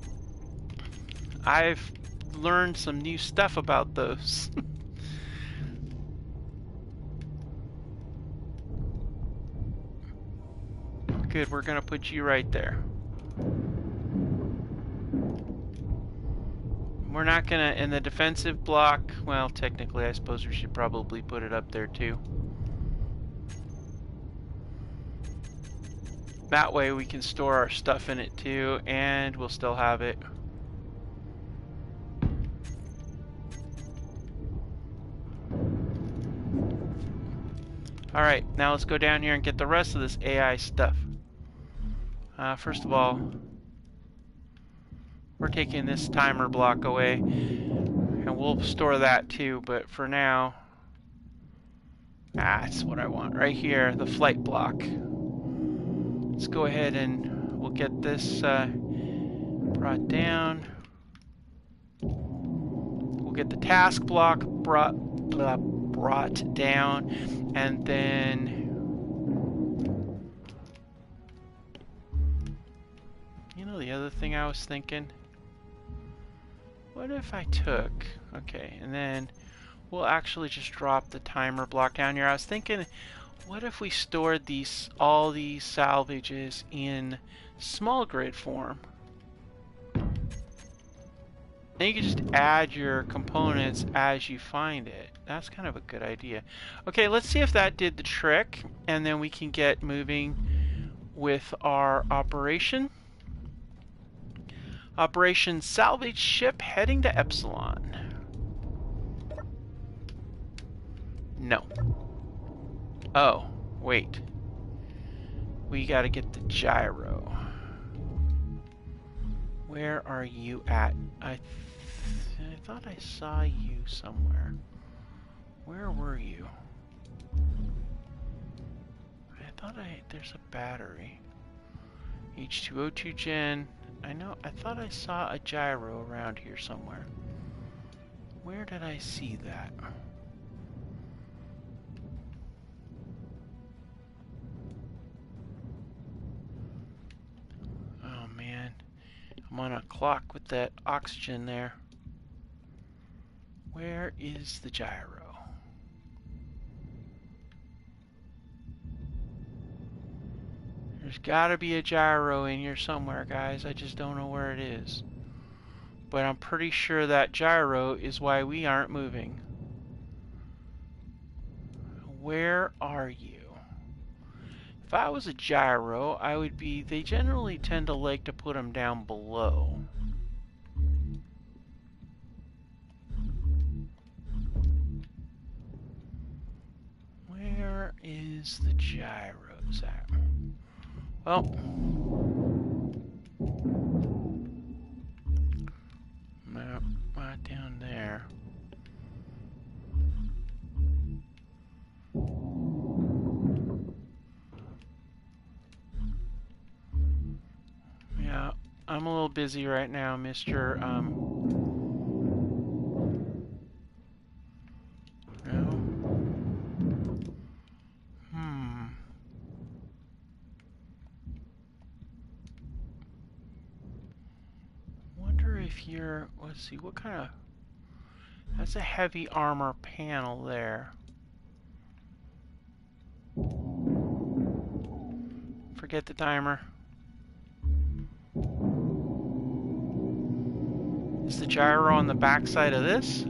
I've learned some new stuff about those. Good, we're gonna put you right there. We're not gonna, in the defensive block, well, technically I suppose we should probably put it up there too. That way we can store our stuff in it too, and we'll still have it. Alright, now let's go down here and get the rest of this AI stuff. First of all, we're taking this timer block away, and we'll store that too, but for now, that's what I want right here, the flight block. Let's go ahead and we'll get this brought down. We'll get the task block brought down, and then the other thing I was thinking, what if I took, okay, and then we'll actually just drop the timer block down here. I was thinking, what if we stored all these salvages in small grid form? And you can just add your components as you find it. That's kind of a good idea. Okay, let's see if that did the trick, and then we can get moving with our operation. Operation Salvage Ship heading to Epsilon. No. Oh, wait. We gotta get the gyro. Where are you at? I thought I saw you somewhere. Where were you? There's a battery. H2O2 gen. I thought I saw a gyro around here somewhere. Where did I see that? Oh man, I'm on a clock with that oxygen there. Where is the gyro? There's gotta be a gyro in here somewhere, guys. I just don't know where it is. But I'm pretty sure that gyro is why we aren't moving. Where are you? If I was a gyro, I would be... They generally tend to like to put them down below. Where is the gyros at? Well, map right down there. Yeah, I'm a little busy right now, Mr. No. Wonder if you're... Let's see, what kind of... That's a heavy armor panel there. Forget the timer. Is the gyro on the back side of this?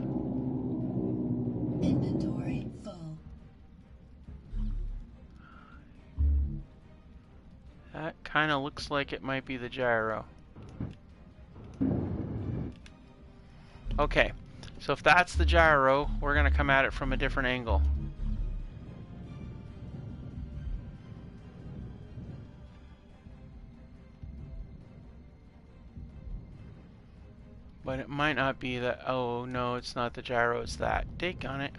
Inventory full. That kind of looks like it might be the gyro. Okay, so if that's the gyro, we're going to come at it from a different angle. But it might not be that. Oh, no, it's not the gyro, it's that. Dake on it.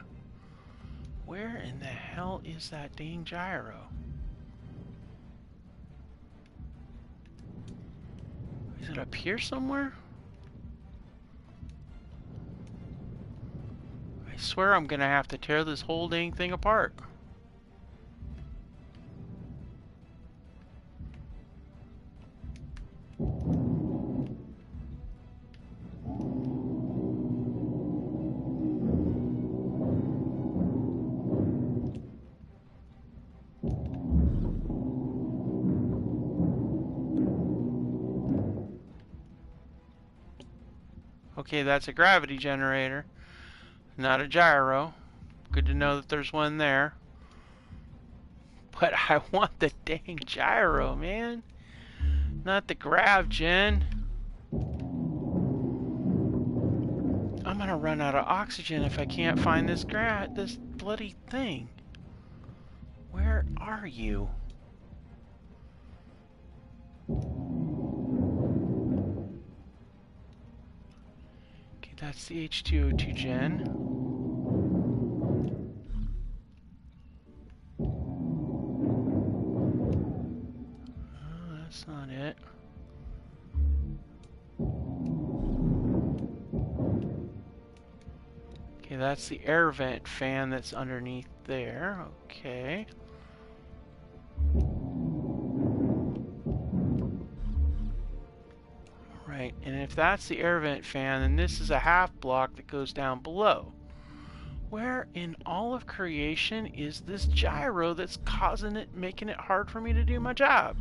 Where in the hell is that dang gyro? Is it up here somewhere? I swear I'm gonna have to tear this whole dang thing apart. Okay, that's a gravity generator, not a gyro. Good to know that there's one there. But I want the dang gyro, man. Not the grav gen. I'm gonna run out of oxygen if I can't find this bloody thing. Where are you? Okay, that's the H2O2 gen. Oh, that's not it. Okay, that's the air vent fan that's underneath there. Okay. Right, and if that's the air vent fan, then this is a half block that goes down below. Where in all of creation is this gyro that's causing it, making it hard for me to do my job?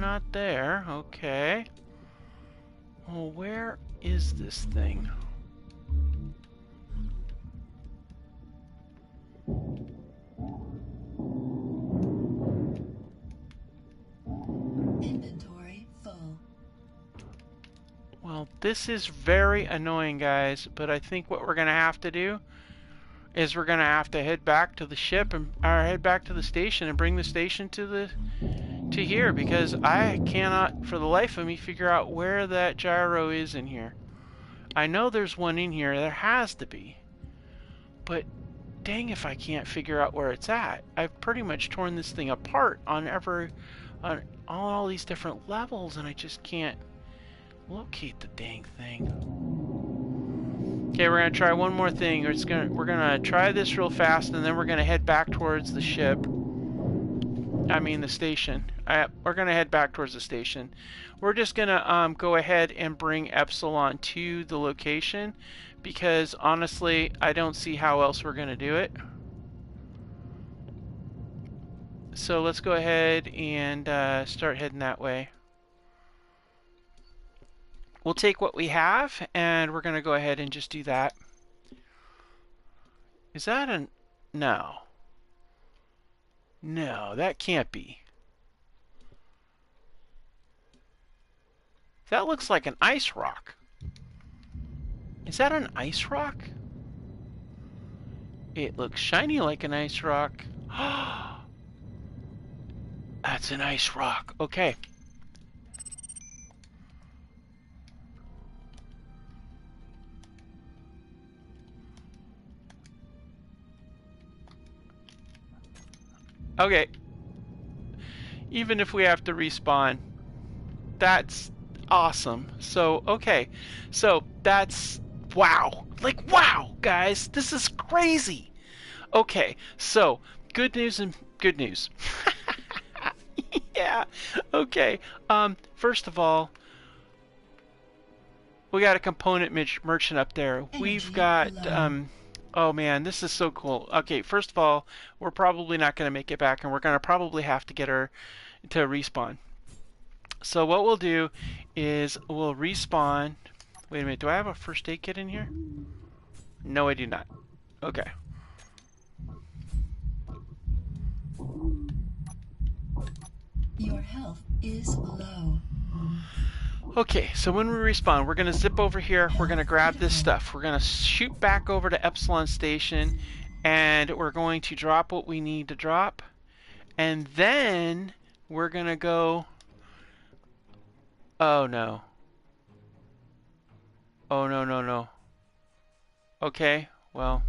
not there. Okay. Well, where is this thing? Inventory full. Well, this is very annoying, guys, but I think what we're going to have to do is we're going to have to head back to the ship and or head back to the station and bring the station to here, because I cannot for the life of me figure out where that gyro is in here. I know there's one in here. There has to be. But dang if I can't figure out where it's at. I've pretty much torn this thing apart on all these different levels, and I just can't locate the dang thing. Okay, we're gonna try one more thing. We're gonna try this real fast, and then we're gonna head back towards the ship. I mean the station. We're gonna head back towards the station. We're just gonna go ahead and bring Epsilon to the location, because honestly, I don't see how else we're gonna do it. So let's go ahead and start heading that way. We'll take what we have, and we're gonna go ahead and just do that. Is that a... no. No, that can't be. That looks like an ice rock. Is that an ice rock? It looks shiny like an ice rock. That's an ice rock. Okay. Okay. Even if we have to respawn, that's awesome. So, okay. So, that's... wow. Like, wow, guys. This is crazy. Okay. So, good news and good news. Yeah. Okay. First of all, we got a component merchant up there. We've got... oh man, this is so cool. Okay, first of all, we're probably not going to make it back, and we're going to probably have to get her to respawn. So what we'll do is we'll respawn. Wait a minute, do I have a first aid kit in here? No, I do not. Okay. Your health is low. Okay, so when we respawn, we're going to zip over here, we're going to grab this stuff, we're going to shoot back over to Epsilon Station, and we're going to drop what we need to drop, and then we're going to go... oh no. Oh no, no, no. Okay, well,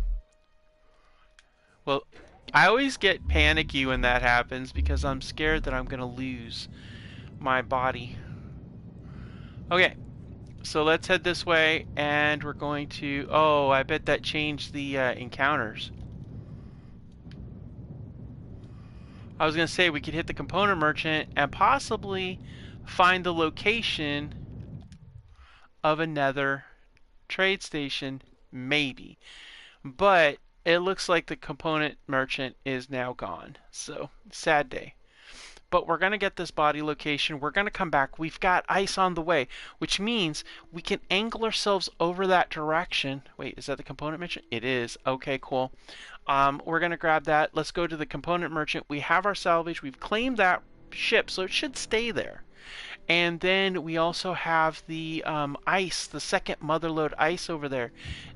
I always get panicky when that happens because I'm scared that I'm going to lose my body. Okay, so let's head this way, and we're going to... oh, I bet that changed the encounters. I was going to say we could hit the component merchant and possibly find the location of another trade station, maybe. But it looks like the component merchant is now gone, so sad day. But we're going to get this body location. We're going to come back. We've got ice on the way, which means we can angle ourselves over that direction. Wait, is that the component merchant? It is. Okay, cool. We're going to grab that. Let's go to the component merchant. We have our salvage. We've claimed that ship, so it should stay there. And then we also have the ice, the second motherlode ice over there.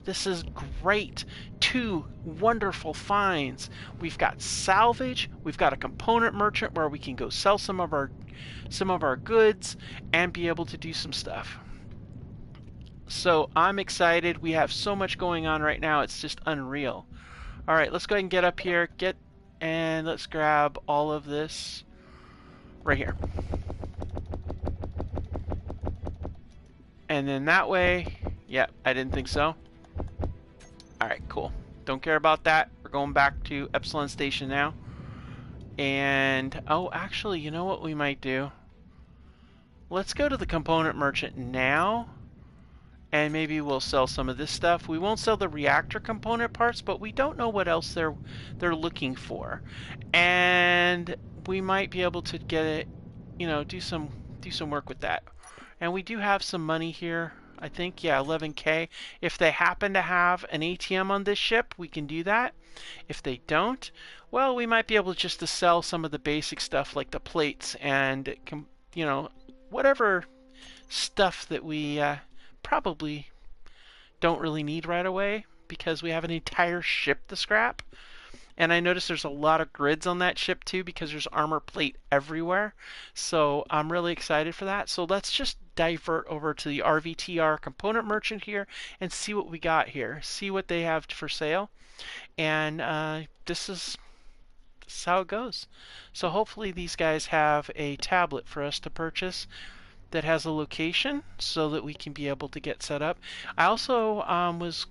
This is great. 2 wonderful finds. We've got salvage. We've got a component merchant where we can go sell some of our goods and be able to do some stuff. So I'm excited. We have so much going on right now. It's just unreal. All right, let's go ahead and get up here. And let's grab all of this right here. And then that way, yeah, I didn't think so. Alright, cool. Don't care about that. We're going back to Epsilon Station now. And, oh, actually, you know what we might do? Let's go to the component merchant now. And maybe we'll sell some of this stuff. We won't sell the reactor component parts, but we don't know what else they're looking for. And we might be able to get it. do some work with that. And we do have some money here. I think, yeah, 11K. If they happen to have an ATM on this ship, we can do that. If they don't, well, we might be able just to sell some of the basic stuff like the plates and, whatever stuff that we probably don't really need right away because we have an entire ship to scrap. And I notice there's a lot of grids on that ship too because there's armor plate everywhere. So I'm really excited for that. So let's just divert over to the RVTR component merchant here and see what we got here. See what they have for sale. And this is how it goes. So hopefully these guys have a tablet for us to purchase that has a location so that we can be able to get set up. I also was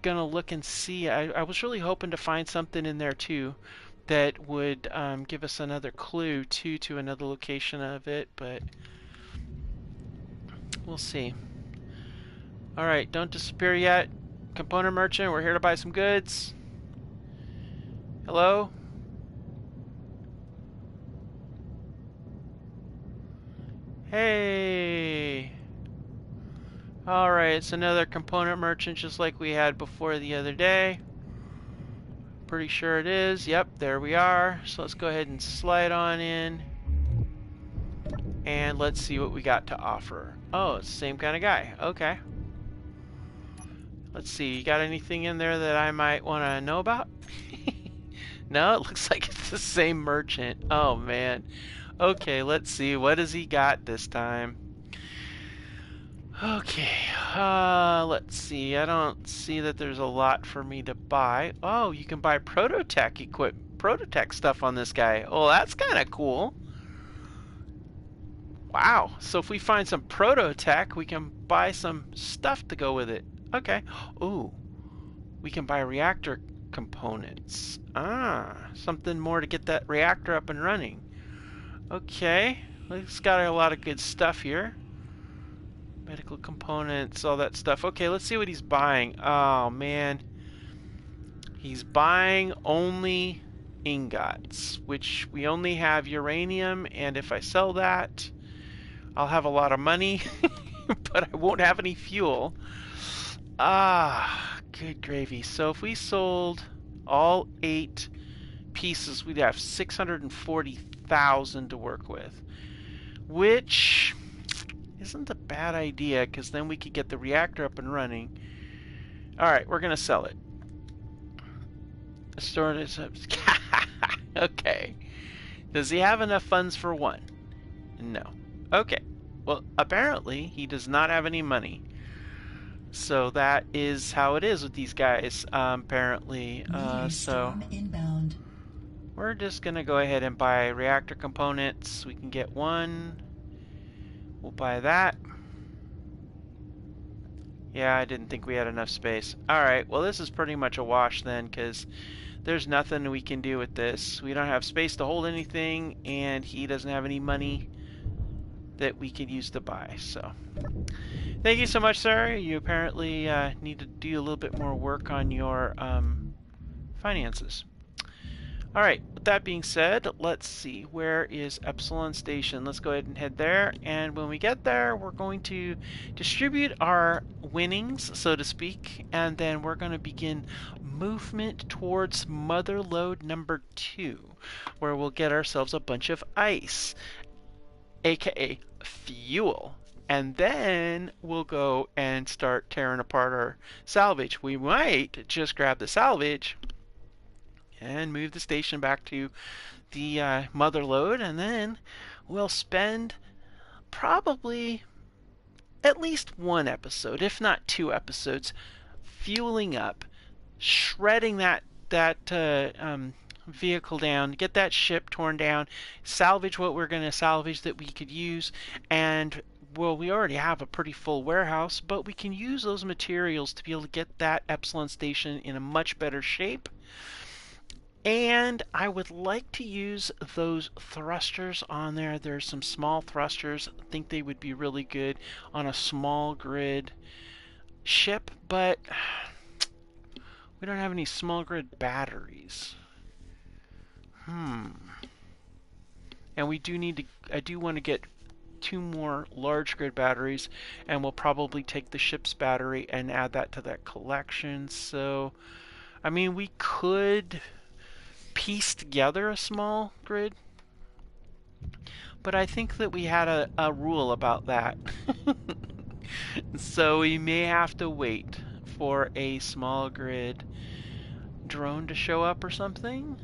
gonna look and see. I was really hoping to find something in there too that would give us another clue to another location of it, but we'll see. All right, don't disappear yet. Component merchant, we're here to buy some goods. Hello? Hey! Alright, it's another component merchant just like we had before the other day. Pretty sure it is. Yep, there we are. So let's go ahead and slide on in. And let's see what we got to offer. Oh, it's the same kind of guy. Okay. Let's see. You got anything in there that I might want to know about? No, it looks like it's the same merchant. Oh, man. Okay, let's see. What does he got this time? Okay, let's see. I don't see that there's a lot for me to buy. Oh, you can buy Prototech stuff on this guy. Oh, that's kind of cool. Wow. So if we find some Prototech, we can buy some stuff to go with it. Okay. Ooh, we can buy reactor components. Ah, something more to get that reactor up and running. Okay. It's got a lot of good stuff here. Medical components, all that stuff. Okay, let's see what he's buying. Oh, man. He's buying only ingots, which we only have uranium, and if I sell that, I'll have a lot of money, but I won't have any fuel. Ah, good gravy. So if we sold all 8 pieces, we'd have 640,000 to work with, which isn't a bad idea because then we could get the reactor up and running. Alright, we're going to sell it. Store it. Okay. Does he have enough funds for one? No. Okay. Well, apparently he does not have any money. So that is how it is with these guys, apparently. So inbound. we're just going to go ahead and buy reactor components. We can get one. We'll buy that. Yeah, I didn't think we had enough space. Alright, well this is pretty much a wash then, because there's nothing we can do with this. We don't have space to hold anything, and he doesn't have any money that we could use to buy. So, thank you so much, sir. You apparently need to do a little bit more work on your finances. Alright, with that being said, let's see. Where is Epsilon Station? Let's go ahead and head there. And when we get there, we're going to distribute our winnings, so to speak. And then we're going to begin movement towards Mother Lode number 2, where we'll get ourselves a bunch of ice, aka fuel. And then we'll go and start tearing apart our salvage. We might just grab the salvage and move the station back to the mother lode, and then we'll spend probably at least one episode, if not 2 episodes, fueling up, shredding that vehicle down, get that ship torn down, salvage what we're going to salvage that we could use, and well, we already have a pretty full warehouse, but we can use those materials to be able to get that Epsilon station in a much better shape. And I would like to use those thrusters on there. There's some small thrusters. I think they would be really good on a small grid ship, but we don't have any small grid batteries. And we do need to, I do want to get 2 more large grid batteries, and we'll probably take the ship's battery and add that to that collection. So, I mean, we could piece together a small grid, but I think that we had a rule about that. So we may have to wait for a small grid drone to show up or something.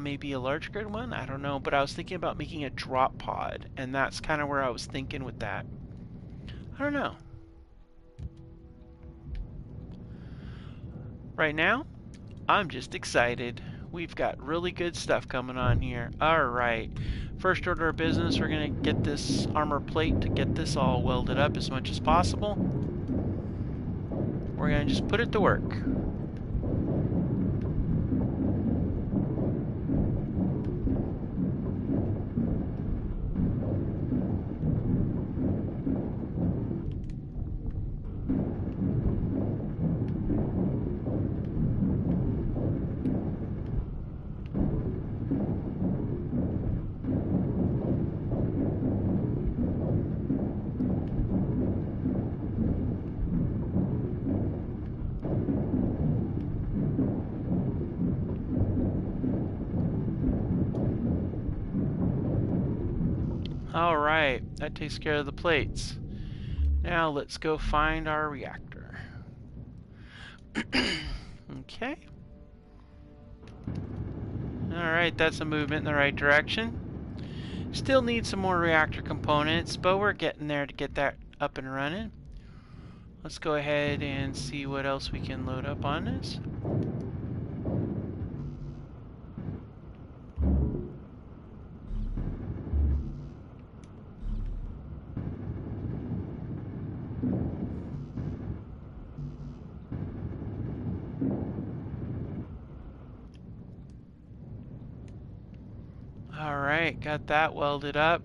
Maybe a large grid one, I don't know. But I was thinking about making a drop pod, and that's kind of where I was thinking with that. I don't know. Right now, I'm just excited. We've got really good stuff coming on here. Alright, first order of business, we're going to get this armor plate to get this all welded up as much as possible. We're going to just put it to work. Alright, that takes care of the plates. Now let's go find our reactor. Okay. Alright, that's a movement in the right direction. Still need some more reactor components, but we're getting there to get that up and running. Let's go ahead and see what else we can load up on this. Alright, got that welded up.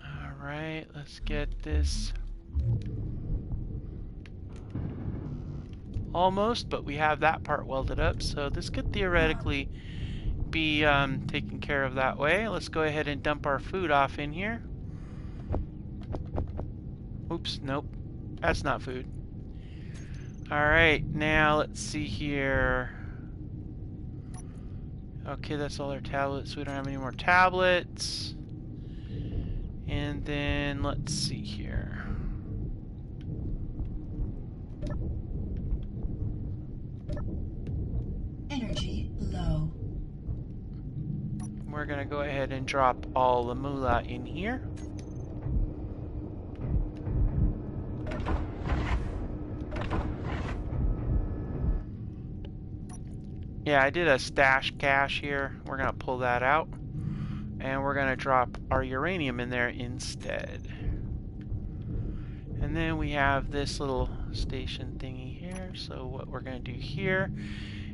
Alright, let's get this almost, but we have that part welded up, so this could theoretically be taken care of that way. Let's go ahead and dump our food off in here. Oops, nope, that's not food. Alright, now let's see here. Okay, that's all our tablets. We don't have any more tablets. And then let's see here. Energy low. We're gonna go ahead and drop all the moolah in here. Yeah, I did a stash cache here. We're gonna pull that out, and we're gonna drop our uranium in there instead. And then we have this little station thingy here. So what we're gonna do here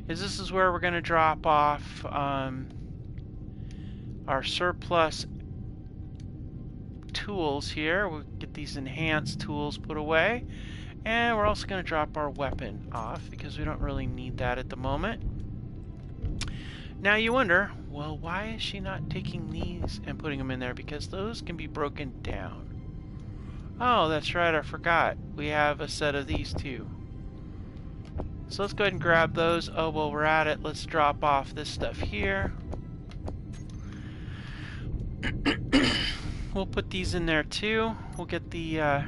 is this is where we're gonna drop off our surplus tools here. We'll get these enhanced tools put away, and we're also going to drop our weapon off because we don't really need that at the moment. Now you wonder, well, why is she not taking these and putting them in there? Because those can be broken down. Oh, that's right, I forgot. We have a set of these too. So let's go ahead and grab those. Oh, well, we're at it. Let's drop off this stuff here. We'll put these in there too. We'll get the as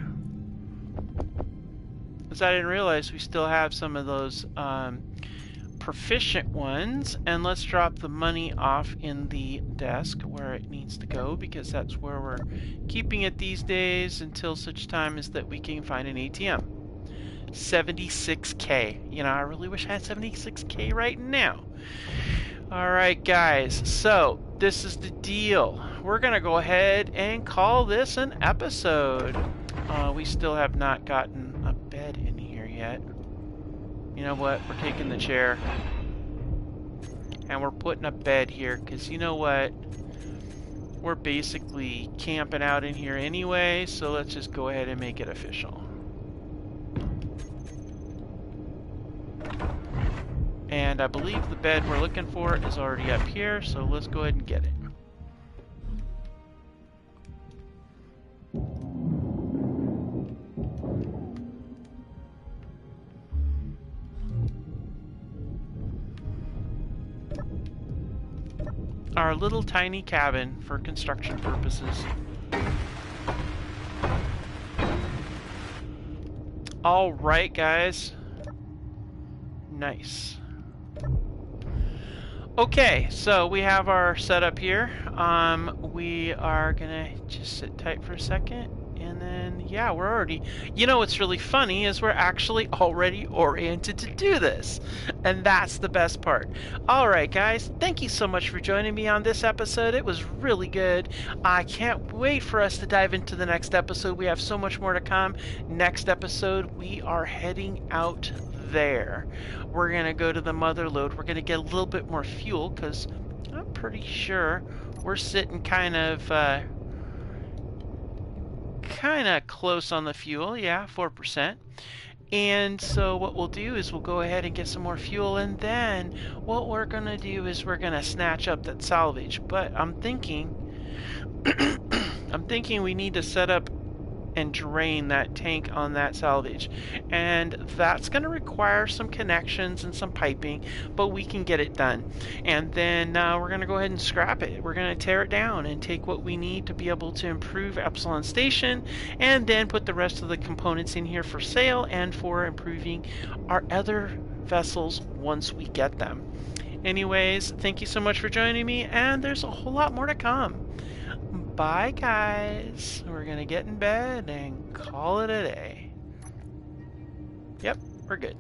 I didn't realize we still have some of those proficient ones, and let's drop the money off in the desk where it needs to go, because that's where we're keeping it these days until such time as that we can find an ATM. 76k. You know, I really wish I had 76k right now. Alright guys, so this is the deal. We're gonna go ahead and call this an episode. We still have not gotten a bed in here yet. You know what? We're taking the chair and we're putting a bed here, because you know what? we're basically camping out in here anyway, so let's just go ahead and make it official. And I believe the bed we're looking for is already up here, so let's go ahead and get it. Our little tiny cabin for construction purposes. All right, guys. Nice. Okay, so we have our setup here. We are gonna just sit tight for a second, and then yeah, we're already. You know what's really funny is we're actually already oriented to do this, and that's the best part. All right, guys, thank you so much for joining me on this episode. It was really good. I can't wait for us to dive into the next episode. We have so much more to come. Next episode, we are heading out there. We're gonna go to the mother lode. We're gonna get a little bit more fuel because I'm pretty sure we're sitting kind of close on the fuel. Yeah, 4%. And so what we'll do is we'll go ahead and get some more fuel, and then what we're gonna do is we're gonna snatch up that salvage. But I'm thinking I'm thinking we need to set up and drain that tank on that salvage, and that's going to require some connections and some piping, but we can get it done. And then we're going to go ahead and scrap it. We're going to tear it down and take what we need to be able to improve Epsilon Station, and then put the rest of the components in here for sale and for improving our other vessels once we get them. Anyways, thank you so much for joining me, and there's a whole lot more to come. Bye, guys. We're gonna get in bed and call it a day. Yep, we're good.